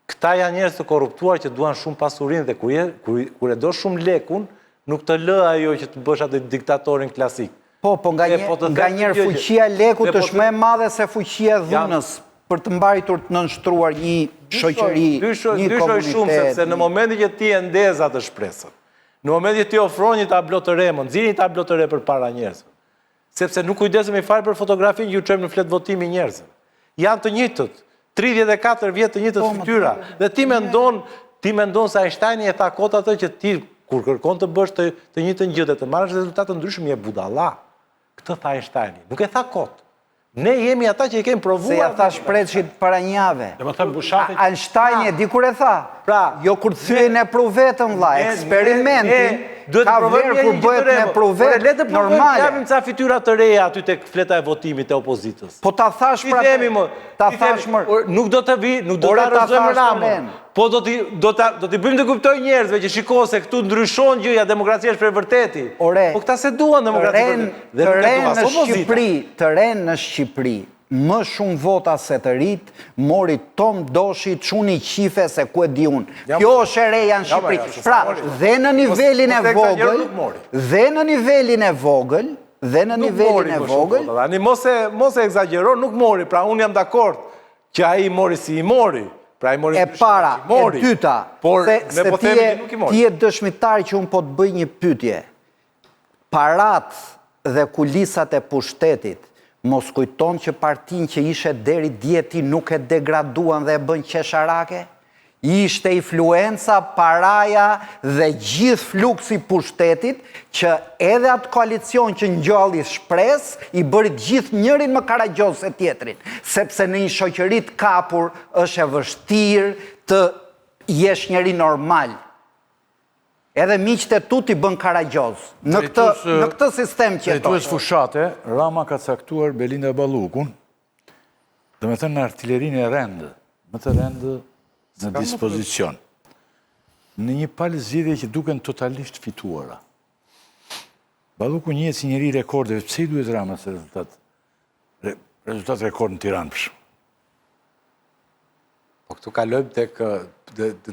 S14: Këta janë njerëz të korruptuar që duan shumë pasurinë dhe kur e do shumë lekun, nuk të lë ajo që të bësh atë diktatorin klasik.
S4: Po, nga njerë fuqia lekut është më e madhe se fuqia dhunës për të mbajtur të nënshtruar një shoqëri, një komunitet.
S14: Shumë, sepse në momentin që ti e ndez atë shpresën, në momentin që ti ofron një tablo të re, nxirr një tablo të re përpara njerëzve, sepse nuk kujdesemi fare për fotografinë që ju çojmë në flet votimi njerëzve. Janë të njëjtët, 34 vjet të njëjtët fytyra, dhe ti mendon se Einsteini e tha kot atë që ti kur kërkon të bësh të njëjtën gjë dhe të marrësh rezultate ndryshme, je budalla. Këtë tha Einsteini, nuk e tha kot. Ne jemi ata që i kemi provuar.
S4: Se ja tha Shpreshit para një jave. Einsteini di kur e tha? Jo kur thyen e pruvetën vlla, eksperimentin ka vlerë kur bëhet me pruvet normale.
S14: Japim ca fytyra të reja aty tek fleta e votimit e opozitës.
S4: Po ta thash pra.
S14: Nuk do të vi, nuk do ta rrezojmë Ramën. Po do t'i bëjmë të kuptojë njerëzve që shiko se këtu ndryshon gjëja, demokracia është për vërteti. Po këta se duan demokracinë.
S4: Të renë në Shqipëri, më shumë vota se të rit, mori Tom Doshi, çuni qife se ku e di unë. Kjo është e reja në Shqipëri. Pra, dhe në nivelin e vogël,
S14: Ani mos e egzagjero, nuk mori, pra unë jam dakord që ai mori si i mori.
S4: E para, e dyta, se ti e dëshmitar që unë po të bëj një pyetje. Parat dhe kulisat e pushtetit mos kujton që partin që ishe deri djeti nuk e degraduan dhe e bën qesharake? Ishte influenca, paraja dhe gjithë fluksi pushtetit që edhe atë koalicion që ngjalli Shpresë i bëri gjithë njërin më karagjos se tjetrin, sepse në një shoqëri të kapur është e vështirë të jesh njëri normal. Edhe miqtë e tu t'i bën karagjos në këtë sistem që
S1: drejtues fushate, Rama ka caktuar Belinda Ballukun, dhe me thënë në artillerinë e rendë, më të rendë në dispozicion. Në një palë zgjedhje që duken totalisht fituara. Balluku njihet si njëri rekordeve, pse i duhet Rama se rezultat rekord në Tiranë për shkak?
S14: Po këtu kalojmë tek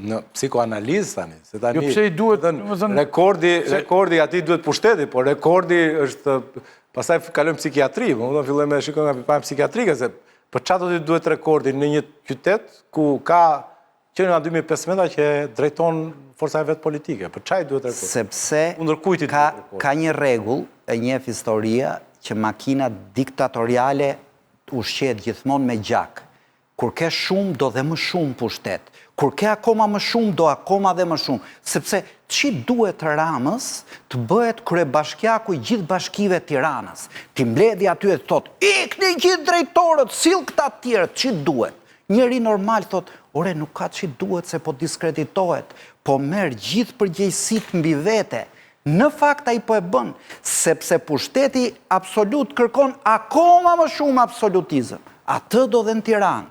S14: në psikoanalizë tani, se tani.
S1: Jo pse i duhet,
S14: rekordi atij duhet pushteti, po rekordi është pastaj kalojmë psikiatri, domethënë fillojmë me shikojmë nga pikpamja psikiatrike se për çfarë do t'i duhet rekordi në një qytet ku ka që në 2015 që drejton forca e vetë politike. Për çaj duhet rekordi?
S4: Sepse ka një rregull, e njeh historia, që makina diktatoriale ushqehet gjithmonë me gjak. Kur ke shumë, do dhe më shumë pushtet. Kur ke akoma më shumë, do akoma dhe më shumë. Sepse që duhet Ramës të bëhet kryebashkiaku i gjithë bashkive Tiranës. Ti mbledhi aty e të thotë, ikni gjithë drejtorët, sill këta të tjerë, që duhet? Njëri normal thotë, ore, nuk ka që duhet se po diskreditohet, po merë gjithë përgjegjësitë mbi vete. Në fakt ai po e bën, sepse pushteti absolut kërkon akoma më shumë absolutizëm. Atë do dhe në Tiranë.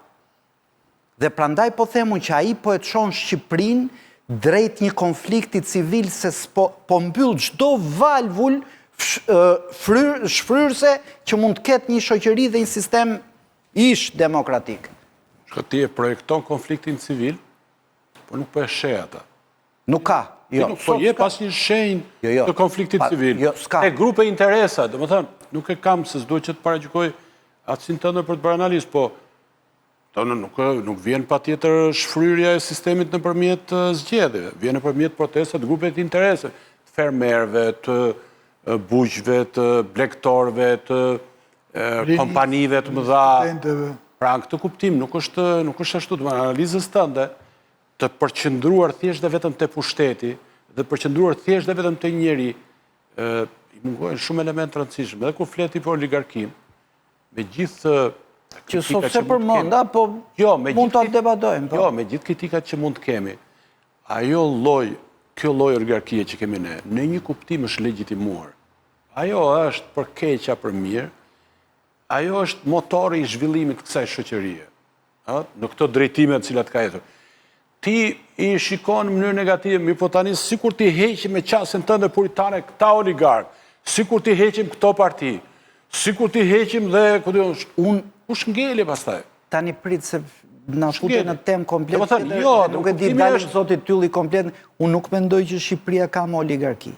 S4: Dhe prandaj po themun që ai po e çon Shqipërinë drejt një konflikti civil se po mbyll çdo valvull shfryrëse që mund të ketë një shoqëri dhe një sistem ish demokratik.
S3: Ti e projekton konfliktin civil, po nuk po e sheh ata.
S4: Nuk ka.
S3: Po je pas një shenjë të konfliktit civil. E grupe interesa, domethënë, nuk e kam se s'duhet që të paragjykoj atësin tënde për të bërë analizë, po nuk vjen patjetër shfryrja e sistemit nëpërmjet zgjedhjeve, vjen nëpërmjet protestat të grupeve të interese, të fermerëve, të bujqëve, të blegtorëve, të kompanive të mëdha. Pra në këtë kuptim nuk është ashtu të analizës tënde të përqendruar thjesht dhe vetëm te pushteti dhe përqendruar thjesht dhe vetëm te njëri, i mungojnë shumë elementë të rëndësishëm. Edhe kur fleti për oligarkin, me gjithë
S4: që sot se përmenda, po mund të debatojmë.
S3: Jo, me gjithë kritikat që mund të kemi, kjo lloj oligarkie që kemi ne, në një kuptim është legjitimuar. ajo është për keqa për mirë, ajo është motori i zhvillimit të kësaj shoqërie, në këto drejtime të cilat ka jetur. Ti i shikon në mënyrë negative, mirë po tani sikur ti heqim me qasën tënde puritane këta oligark, sikur ti heqim këto parti, sikur ti heqim dhe u shngeli pastaj.
S4: Tani prit se na futet në temë komplet.
S3: Nuk
S4: e di dalim zotit Tylli komplet, unë nuk mendoj që Shqipëria ka më oligarki.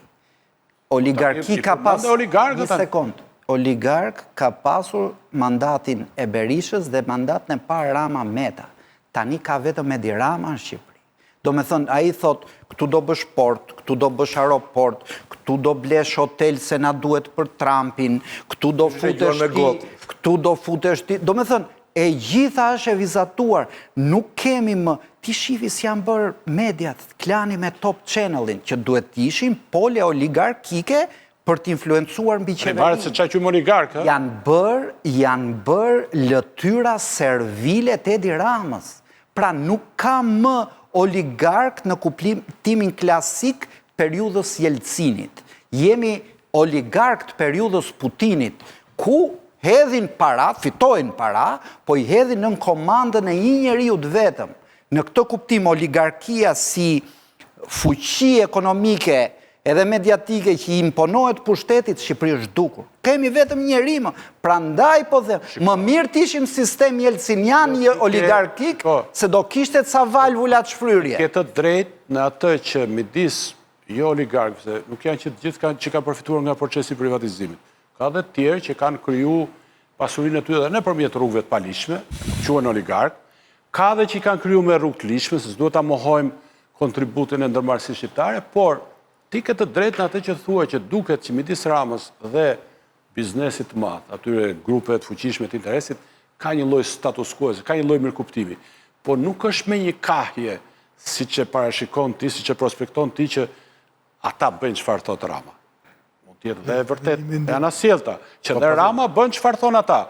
S4: Oligarki ka pas... Një sekund. Oligark ka pasur mandatin e Berishës dhe mandatin e parë Rama Meta. Tani ka vetëm Edi Rama në Shqipëri. Do me thënë, a i thot, këtu do bësh port, këtu do bësh aeroport, këtu do blesh hotel se na duhet për Trumpin, këtu do futesh ti, këtu do futesh ti. Do me thënë, e gjitha është e vizatuar, nuk kemi më, ti shifi si janë bërë mediat, klani me Top Channelin, që duhet ishin pole oligarkike për t'influencuar mbi qeverinë.
S3: Varet se çaj qymë oligark,
S4: Janë bërë lëtyra servile të Edi Ramës. Pra nuk ka më oligark në kuptimin klasik periudhës Jelcinit. Jemi oligark të periudhës Putinit, ku hedhin para, fitojnë para, po i hedhin në komandën e një njeriu të vetëm. Në këtë kuptim, oligarkia si fuqi ekonomike edhe mediatike që i imponohet pushtetit, Shqipëri është dukur. Kemi vetëm njeri më, pra ndaj po dhe, më mirë t'ishim sistem jelcinian oligarkik, se do kishte ca valvulat shfryrje.
S3: Ke të drejt në atë që midis jo oligarkë, se nuk janë që gjithë që kanë përfituar nga procesi privatizimit. Ka dhe tjerë që kanë kryu pasurinë e ty edhe në përmjet rrugëve të palishme, quhen oligarkë, ka dhe që i kanë kryu me rrugë të lishme, se s'duhet ta mohojmë kontributin e ndërmarrësisë shqiptare, por ti ke të drejtë në atë që thua që duket që midis Ramës dhe biznesit të madh, atyre grupe të fuqishme të interesit, ka një lloj status quo, ka një lloj mirëkuptimi. Po nuk është me një kahje, si që parashikon ti, si që prospekton ti, që ata bëjnë çfarë thot Rama. Mund të jetë dhe e vërtet, janë asjellta, që dhe Rama bën çfarë thon ata.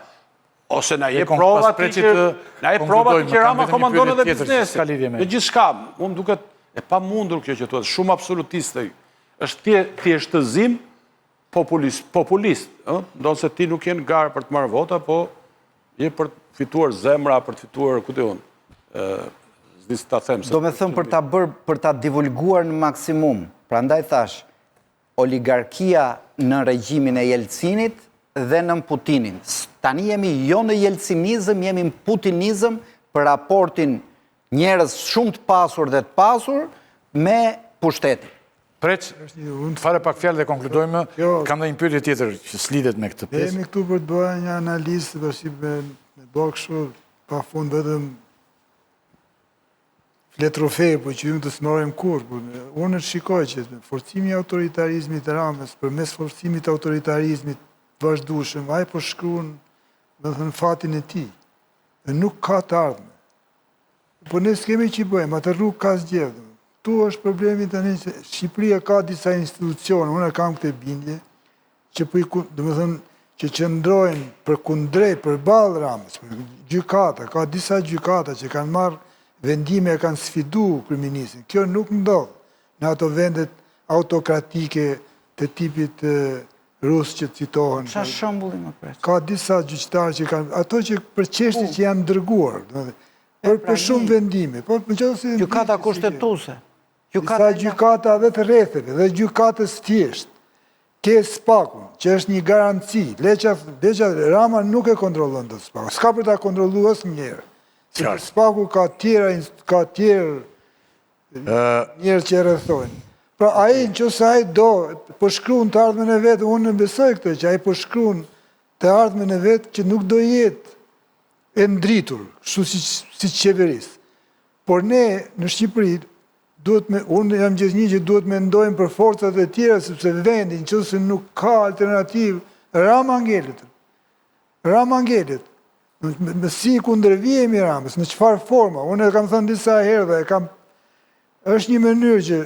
S3: Ose na jep prova ti që Rama komandon edhe biznesin. Në gjithçka, unë duket e pamundur kjo që thuat, shumë absolutiste. Është thjeshtëzim populist. Ndonë se ti nuk jenë garë për të marrë vota, po je për të fituar zemra, për të fituar, ku të unë, zdisë ta them.
S4: Do me thëmë për ta divulguar në maksimum, pra ndaj thash, oligarkia në regjimin e Jelcinit dhe në Putinin. Tani jemi jo në jelcinizëm, jemi në putinizëm për raportin njerëz shumë të pasur dhe të pasur me pushtetin.
S1: Preç, fare pak fjalë dhe konkludojmë, kam dhe një pyetje tjetër që s'lidhet me këtë pjesë.
S2: Jemi këtu për të bëja një analizë me bërë kështu pa fund vetëm fletrofej, po që ju të smarrim kur. Unë të shikoj që forcimi i autoritarizmit të Ramës, përmes forcimit të autoritarizmit vazhdueshëm, ai po shkruan do të thënë fatin e tij. Dhe nuk ka të ardhme. Po ne s'kemi që i bëjmë, atë rrugë ka zgjedhur. Tu është problemi tani që Shqipëria ka disa institucione, unë kam këtë bindje, që që qëndrojnë për kundrejt, për balë Ramës, për gjykata, ka disa gjykata që kanë marrë vendime e kanë sfidu kryeministin. Kjo nuk ndodhë në ato vendet autokratike të tipit rusë që citohen.
S4: Qa shëmbulli më presë?
S2: Ka disa gjyqtarë që kanë, ato që për qeshti që janë dërguar, për shumë vendime.
S4: Gjykata kushtetuse.
S2: Disa gjykata dhe të rretheve, dhe gjykatës thjesht. Ke Spakun, që është një garanci. Leqa Rama nuk e kontrollon të Spakun. S'ka për ta kontrollu asë njerë. Spaku ka tjerë njerë që e rrethojnë. Pra aji në qësë aji do përshkruan të ardhmen e vetë, unë në besoj këtë, që aji përshkruan të ardhmen e vetë që nuk do jetë e ndritur, kështu si qeverisë. Por ne në Shqipëri, unë jam gjithë një që duhet me ndojmë për forcat e tjera, sepse vendin që se nuk ka alternativë, Rama ngelit. Rama ngelit. Me si kundërvijemi Ramës, në qëfar forma. Unë e kam thënë disa herë dhe është një mënyrë që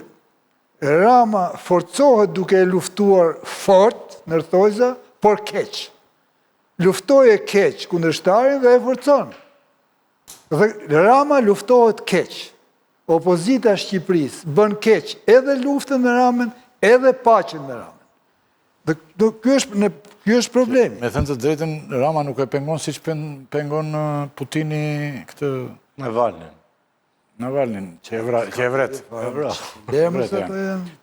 S2: Rama forcohet duke e luftuar fort, nërthojza, por keq. Luftoj e keq kundërshtarin dhe e forcon. Rama luftohet keq. Opozita Shqipëris bën keq edhe luftën me Ramën, edhe paqen me Ramën. Ky është problemi.
S1: Me thënë të drejtën, Rama nuk e pengon si që pengon Putini këtë... Navalnin, që e vret.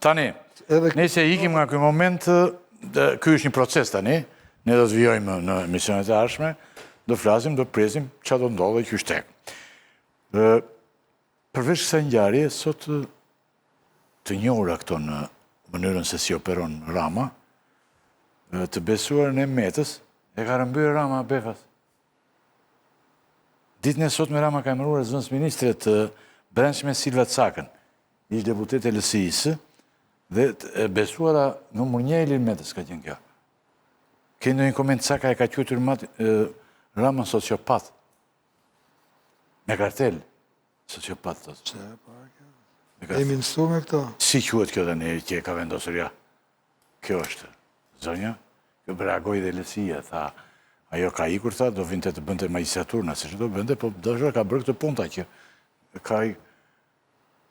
S1: Tani, nëse ikim nga këj moment, këj është një proces tani, ne do të vjojmë në emisionet e arshme, do flasim, do presim që do ndodhe kjo shtek. Përveç kësa ngjarje, sot të njohura këto në mënyrën se si operon Rama, të besuar në Metës, e ka rëmbyrë Rama befas. Ditën e sot me Rama ka emëruar zëvendës ministre të brendshme Silva Cakën, ish deputet e LSI-së, dhe besuara numër 1 Ilir Metës ka qenë kjo. Kënë një koment Caka e ka quajtur Rama sociopat. Me kartel, sociopat.
S2: Emi mësu me këto.
S1: Si quhet kjo dhe ne që e ka vendosur ja? Kjo është, zonja, kjo reagoi dhe LSI-ja, tha, ajo ka ikur, tha, do vinte të bënte magistraturën, se që do bënte, po dëshra ka bërë këtë punta që ka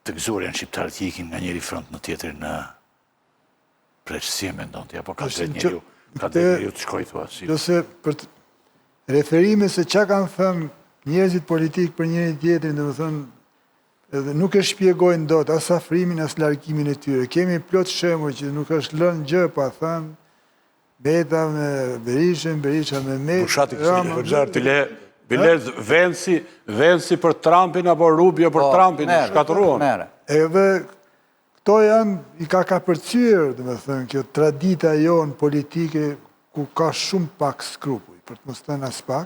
S1: të gëzurën shqiptarët që ikin nga njëri front në tjetër në preqësie me ndonë të, apo ka drejt njëriu të shkoj, thua.
S2: Nëse për referime se që kanë thënë njerëzit politik për njëri tjetërin, dhe më thënë, edhe nuk e shpjegojnë dot as afrimin, as largimin e tyre. Kemi plot shembuj që nuk është lënë gjë, pa thënë, Beta me Berishën, Berisha me Meta.
S1: Bushati kështë një
S3: Biler, vensi për Trumpin, apo Rubio për Trumpin, shkatruon.
S2: Edhe këto janë, i ka përcyer, dhe me thënë, kjo tradita jonë politike, ku ka shumë pak skrupuj, për të mos thënë as pak,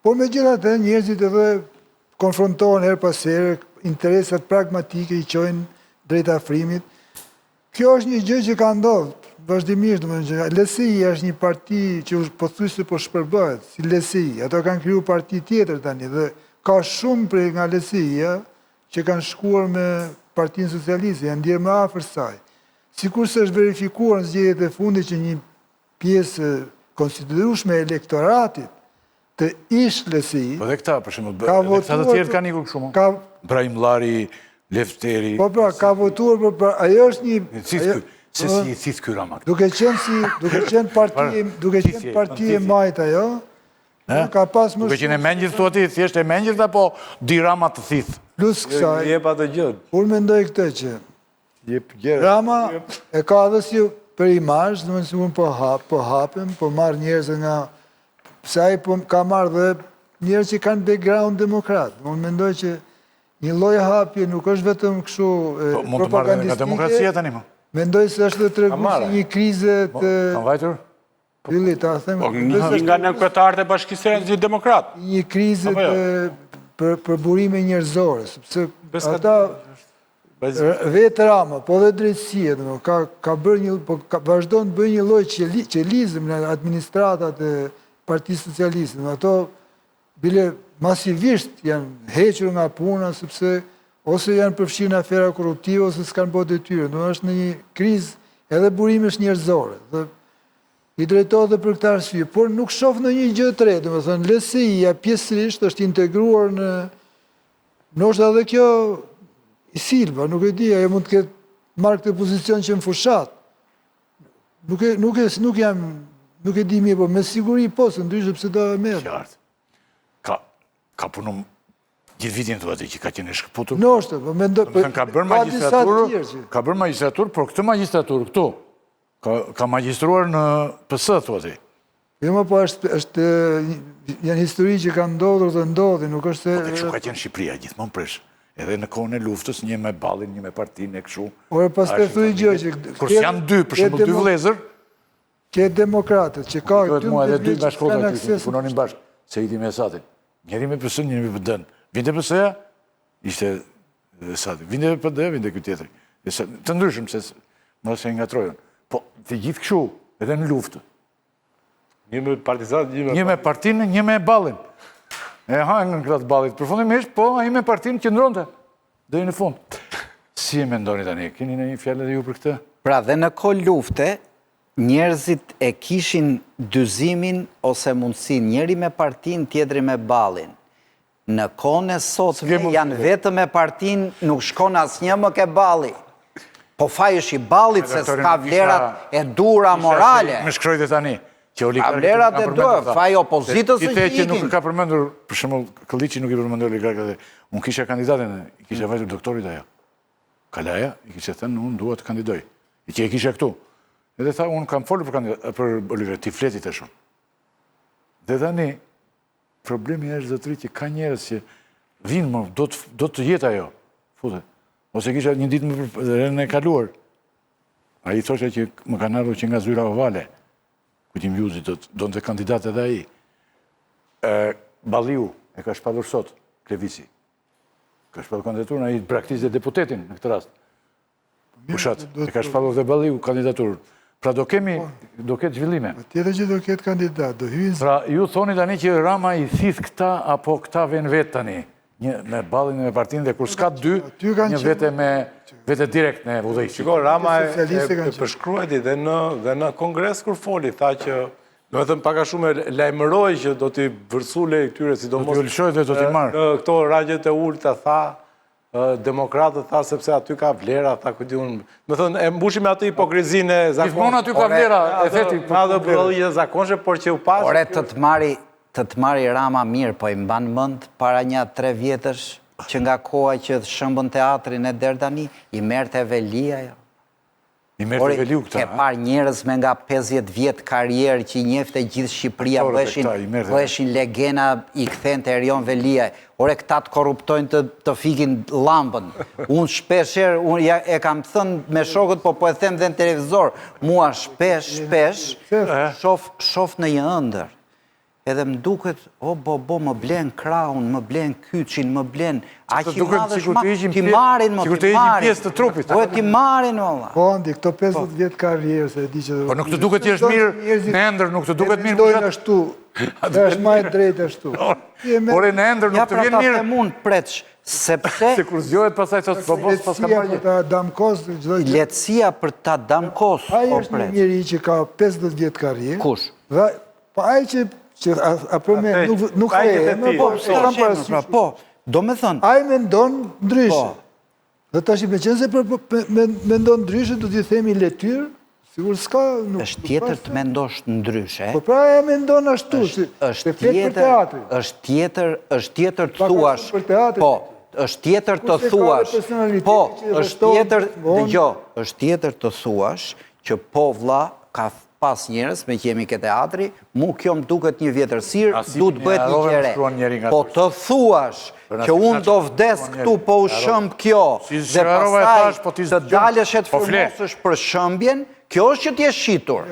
S2: po me gjithatë njerëzit edhe konfrontohen her pas here, interesat pragmatike i qojnë drejt afrimit. Kjo është një gjë që ka ndodhur vazhdimisht, LSI është një parti që pothuajse po shpërbëhet, si LSI, ato kanë kriju parti tjetër tani, dhe ka shumë prej nga LSI-ja që kanë shkuar me Partinë Socialiste, janë ndjerë më afër saj. Sikurse është verifikuar në zgjedhjet e fundit që një pjesë konsiderueshme e elektoratit të ish LSI,
S1: po dhe këta, për shumë, dhe këta të tjertë kanë ikur shumë. Brahim Llari, Lefteri...
S2: Po pra, ka votuar, për ajo është një...
S1: Se si i thith ky Rama.
S2: Duke qenë parti e majt ajo, ka pas më...
S1: Duke qenë e mengjith të ati, thjesht e mengjith, apo di Rama të thith?
S2: Plus kësaj, unë mendoj këtë që Rama e ka dhe si për imazh, dhe më nësë unë po hapem, po marrë njerëz nga... Pësa i ka marrë dhe njerëz që kanë background demokrat. Unë mendoj që një lloj hapje nuk është vetëm kështu propagandistike.
S1: Mund të marrë nga demokracia tani, mo?
S2: Mendoj se është dhe treguar si një krize të...
S1: Kanë vajtur?
S2: Ylli, ta them...
S3: Nga në kryetarët e Bashkisë së Demokrat.
S2: Një krize për burime njerëzore, sepse ata... Vetë Rama, po dhe drejtësia, ka bërë një... Vazhdon të bëjë një lloj qelizëm në administratat e Partisë Socialiste. Ato bile masivisht janë hequr nga puna, sepse ose janë përfshirë në afera korruptive, ose s'kanë bërë detyrë. Është në një krizë edhe burimesh njerëzore. I drejtohet dhe për këtë arsye, por nuk shoh në një gjë të re, domethënë LSI-ja pjesërisht është integruar në ndoshta edhe kjo Silva, nuk e di, ajo mund të ketë marrë këtë pozicion që në fushat. Nuk e di mirë, po me siguri po, se ndryshë pëse do e merë.
S1: Qartë. Ka punu gjithë vitin të ati që ka qenë shkëputur?
S2: Nështë, po me ndë...
S1: Ka bërë magistraturë, por këtë magistraturë këtu, ka magistruar në PS të ati.
S2: Jo më po janë histori që ka ndodhur dhe ndodhi, nuk është se...
S1: Po të kështu ka qenë Shqipëria, gjithmonë presh. Edhe në kohën e luftës, një me ballin, një me partinë e kështu.
S2: Ore, pas të thuj gjë që...
S1: Kërës janë dy, për shumë dy vlezër,
S2: ke demokratët që ka...
S1: Këtë mua edhe dy bashkota që punonin bashkë, se iti me Esatin. Njeri me PS-ën, njeri me PD-ën. Vinte PS-ja, ishte Esatin. Vinte PD, vinte këtë tjetëri. Të ndryshëm, se më se nga trojën. Po, të gjithë këshu, edhe në luftë.
S14: Një me partizat,
S1: një me partinë, një me ballin. E hajnë në këtë ballit. Përfundimisht, po, a i me partinë qëndronte. Dhe i në fund. Si e mendoni tani? Keni në një fjallë dhe ju për këtë?
S4: Pra, dhe në kohë lufte, njerëzit e kishin dyzimin ose mundësin, njeri me partin, tjetëri me balin. Në kohën e sotme janë vetëm me partin, nuk shkon asnjë më ke balli. Po faj është i ballit se s'ka vlerat e dura morale.
S1: Më shkrojtë tani.
S4: Ka vlerat e dura, faj opozitës
S1: e që nuk ka përmendur, për shembull, Kolliçi nuk i përmendur oligarkët. Unë kisha kandidatin, i kisha vajtur doktorit ajo. Kalaja, i kisha thënë, unë dua të kandidoj. I që e kisha këtu. Edhe tha, unë kam folur për oligarkët, ti fletit e shumë. Dhe tani, problemi është zotëri që ka njerëz që vinë më, do të jetë ajo. Fute. Ose kisha një ditë më rrën e kaluar. A i thoshe që më kanë ardhur që nga Zyra Ovale, ku ti mjuzit do në të kandidat edhe aji. Balliu e ka shpallur sot, Klevisi. Ka shpallur kandidaturën, a i braktis dhe deputetin në këtë rast. Pushat, e ka shpallur dhe Balliu kandidaturën. Pra do ketë zhvillime.
S2: Tjetër që do ketë kandidat, do hyjnë...
S1: Pra ju thoni tani që Rama i thith këta, apo këta ven vetë tani. Me ballin e me partinë dhe kur s'ka dy, një vete direkt në udhëheqje.
S14: Shiko, Rama e përshkruajti dhe në kongres kur foli, tha që, do të thënë paka shumë lajmëroi që do t'i vërsule këtyre, sidomos...
S1: Do t'i lëshoj dhe do t'i marrë.
S14: Në këto ragjet e ulta, tha, demokratët tha sepse aty ka vlera, tha këtë unë... Me thënë, e mbushim atë hipokrizin e zakonshme.
S1: Gjithmonë aty ka vlera, e theti.
S14: Nga dhe bëllëje zakonshme, por që u pas...
S4: Ore, të të marri Rama mirë, po i mban mënd para një 3 vjetësh që nga koha që shëmbën teatrin e Derdani, i merë të Velia.
S1: I merë të Veliu këta.
S4: Ke par njerëz me nga 50 vjetë karierë që i njefte gjithë Shqipëria, bëheshin legena i kthen të Erion Velia. Ore, këta të korruptojnë të fikin lambën. Unë shpesher, unë e kam thënë me shokët, po e them dhe në televizor, mua shpesh, shof në një ëndër. Edhe më duket, më blen kraun, më blen kyçin, më blen... A që madhësh ma, ti marin,
S1: sikur të heqin pjesë të trupit.
S4: Po e ti marin, olla.
S2: Po, Andi, këto 50 vjetë karrierë, se e di që...
S1: Po nuk të duket që është mirë në endër, nuk të duket mirë...
S2: Dojnë ashtu, dhe është majtë drejtë ashtu.
S1: Por e në endër nuk të vjen mirë...
S4: Ja, pra ta themun preç, sepse...
S1: Se kur zgjohet pasaj të bobos pas ka marrë...
S4: Letësia për ta damkos,
S2: Ai është një njeri që ka 50 vjetë karrierë.
S4: Kush?
S2: Po ai që nuk e
S4: po, do me thënë.
S2: Ai me ndonë ndryshë. Dhe ta shi me qenë se me ndonë ndryshë, do t'i themi letyrë, sigur s'ka...
S4: është tjetër të me ndosh ndryshë,
S2: Po pra e me ndonë ashtu, se fletë për teatri.
S4: është tjetër të thuash, po, është tjetër të thuash, po, është tjetër të thuash, që po vlla ka pas njerës me që jemi ke teatri, mu kjo më duket një vjetërsirë, du të bëhet një gjere. Po të thuash që unë do vdes këtu po u shëmb kjo, dhe pastaj të dalësh e të formosësh për shëmbjen, kjo është që t'je shqitur.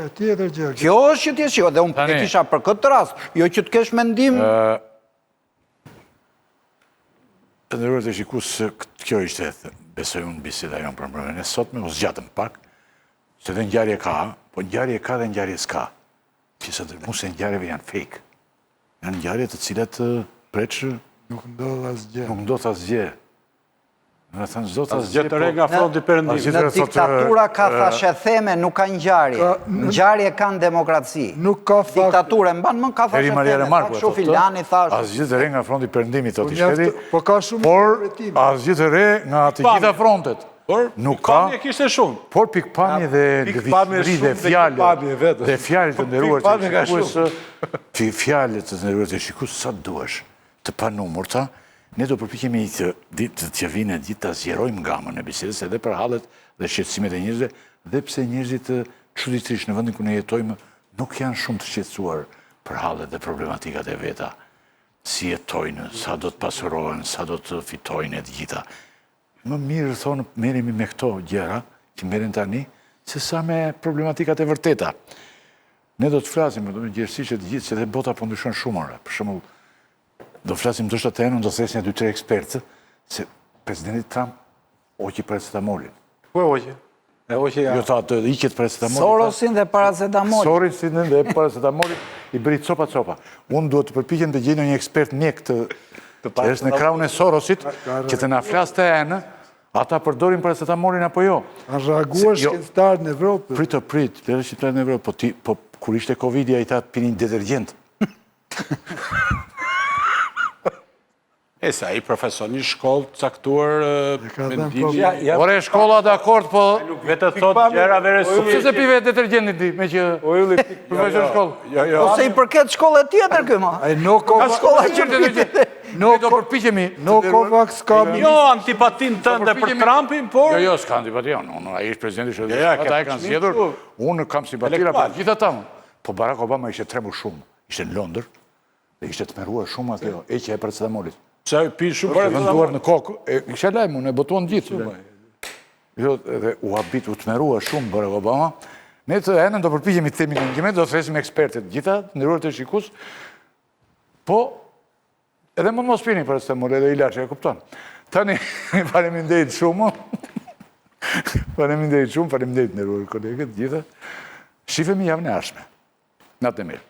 S4: Kjo është që t'je shqitur, dhe unë e kisha për këtë rast, jo që t'kesh mendim...
S1: Të ndërruar të shiku se kjo ishte, besoj unë biseda jonë për mërëve, e sot me u zgjatëm pak, se dhe njarje ka, po njarje ka dhe njarje s'ka. Që se mu se njarjeve janë fake. Janë njarje të cilat preqë...
S2: Nuk ndodh asgjë.
S1: Nuk ndodh asgjë. Në thënë, zdo të
S3: asgjë të re nga fronti perëndimit.
S4: Në diktatura ka thashe theme, nuk ka njarje. Njarje kanë demokraci.
S2: Nuk ka fakt.
S4: Diktatura, mban më ka thashe theme. Thashu Filani thash.
S1: Asgjë të re nga fronti perëndimit, të t'i shkedi.
S2: Po ka shumë
S1: por asgjë të re nga të gjitha frontet. Nuk ka, por pikpamje dhe vitëmëri dhe fjallë të ndëruar të shikus sa të duash të panumurta, ne do përpikemi të vine ditë të zjerojmë gamën e bisedës edhe për hallet dhe shqetësimet e njerëzve, dhe pse njerëzit çuditërisht në vendin ku ne jetojmë nuk janë shumë të shqetësuar për hallet dhe problematikat e veta. Si jetojnë, sa do të pasurohen, sa do të fitojnë e të gjitha. Më mirë thonë, merimi me këto gjera, që meren tani, se sa me problematikat e vërteta. Ne do të flasim, do me gjërësisht e të gjithë, që dhe bota po ndryshon shumëra. Për shumë, do flasim dështë të enë, do thesë një 2-3 ekspertë, se presidenti Trump oqi paracetamolin.
S14: Po e oqi?
S1: Jo ta të iqet paracetamolin.
S4: Sorosin dhe paracetamolin.
S1: Sorosin dhe paracetamolin, i bëri copa. Unë duhet të përpikjen të gjejnë një ekspert mjek të që është në kraun e Sorosit, që të na flas të enë, ata përdorin paracetamolin apo jo.
S2: A reaguar shkencëtarët në Evropë?
S1: Prit, dhe shqiptarët në Evropë, po kur ishte Covid-ja i ta pinin detergjent.
S3: E sa i profesor një shkollë caktuar mendimi.
S1: Ore shkolla dakord, po
S14: Vetë thot gjërave
S1: pse se pive detergjentin ti me që profesor shkollë.
S4: Ose i përket shkolle tjetër kjo ma. Ka shkolla që
S1: Ne do përpiqemi.
S2: No Kovacs ka
S3: Jo antipatin tënde për Trumpin, por
S1: Jo, s'ka antipati, ai është presidenti i SHD-s. Ata e kanë zgjedhur. Unë kam simpatira për gjithë ata. Po Barack Obama ishte trembur shumë. Ishte në Londër dhe ishte tmerruar shumë atë eqja e paracetamolit.
S3: se pi shumë
S1: Ishte venduar në kokë, kisha lajm, unë e botuan gjithë. Jo, dhe u habit, u tmerrua shumë Barack Obama. Ne të enën do përpiqemi të themi në ndjenjë, do të thresim ekspertët gjitha, nderuar të shikues. Po edhe mund mos pini paracetamol edhe ilaçe, e kupton. Tani faleminderit shumë. Faleminderit shumë, faleminderit nderuar kolegët gjitha. Shifemi javën e ardhshme. Natë e mirë.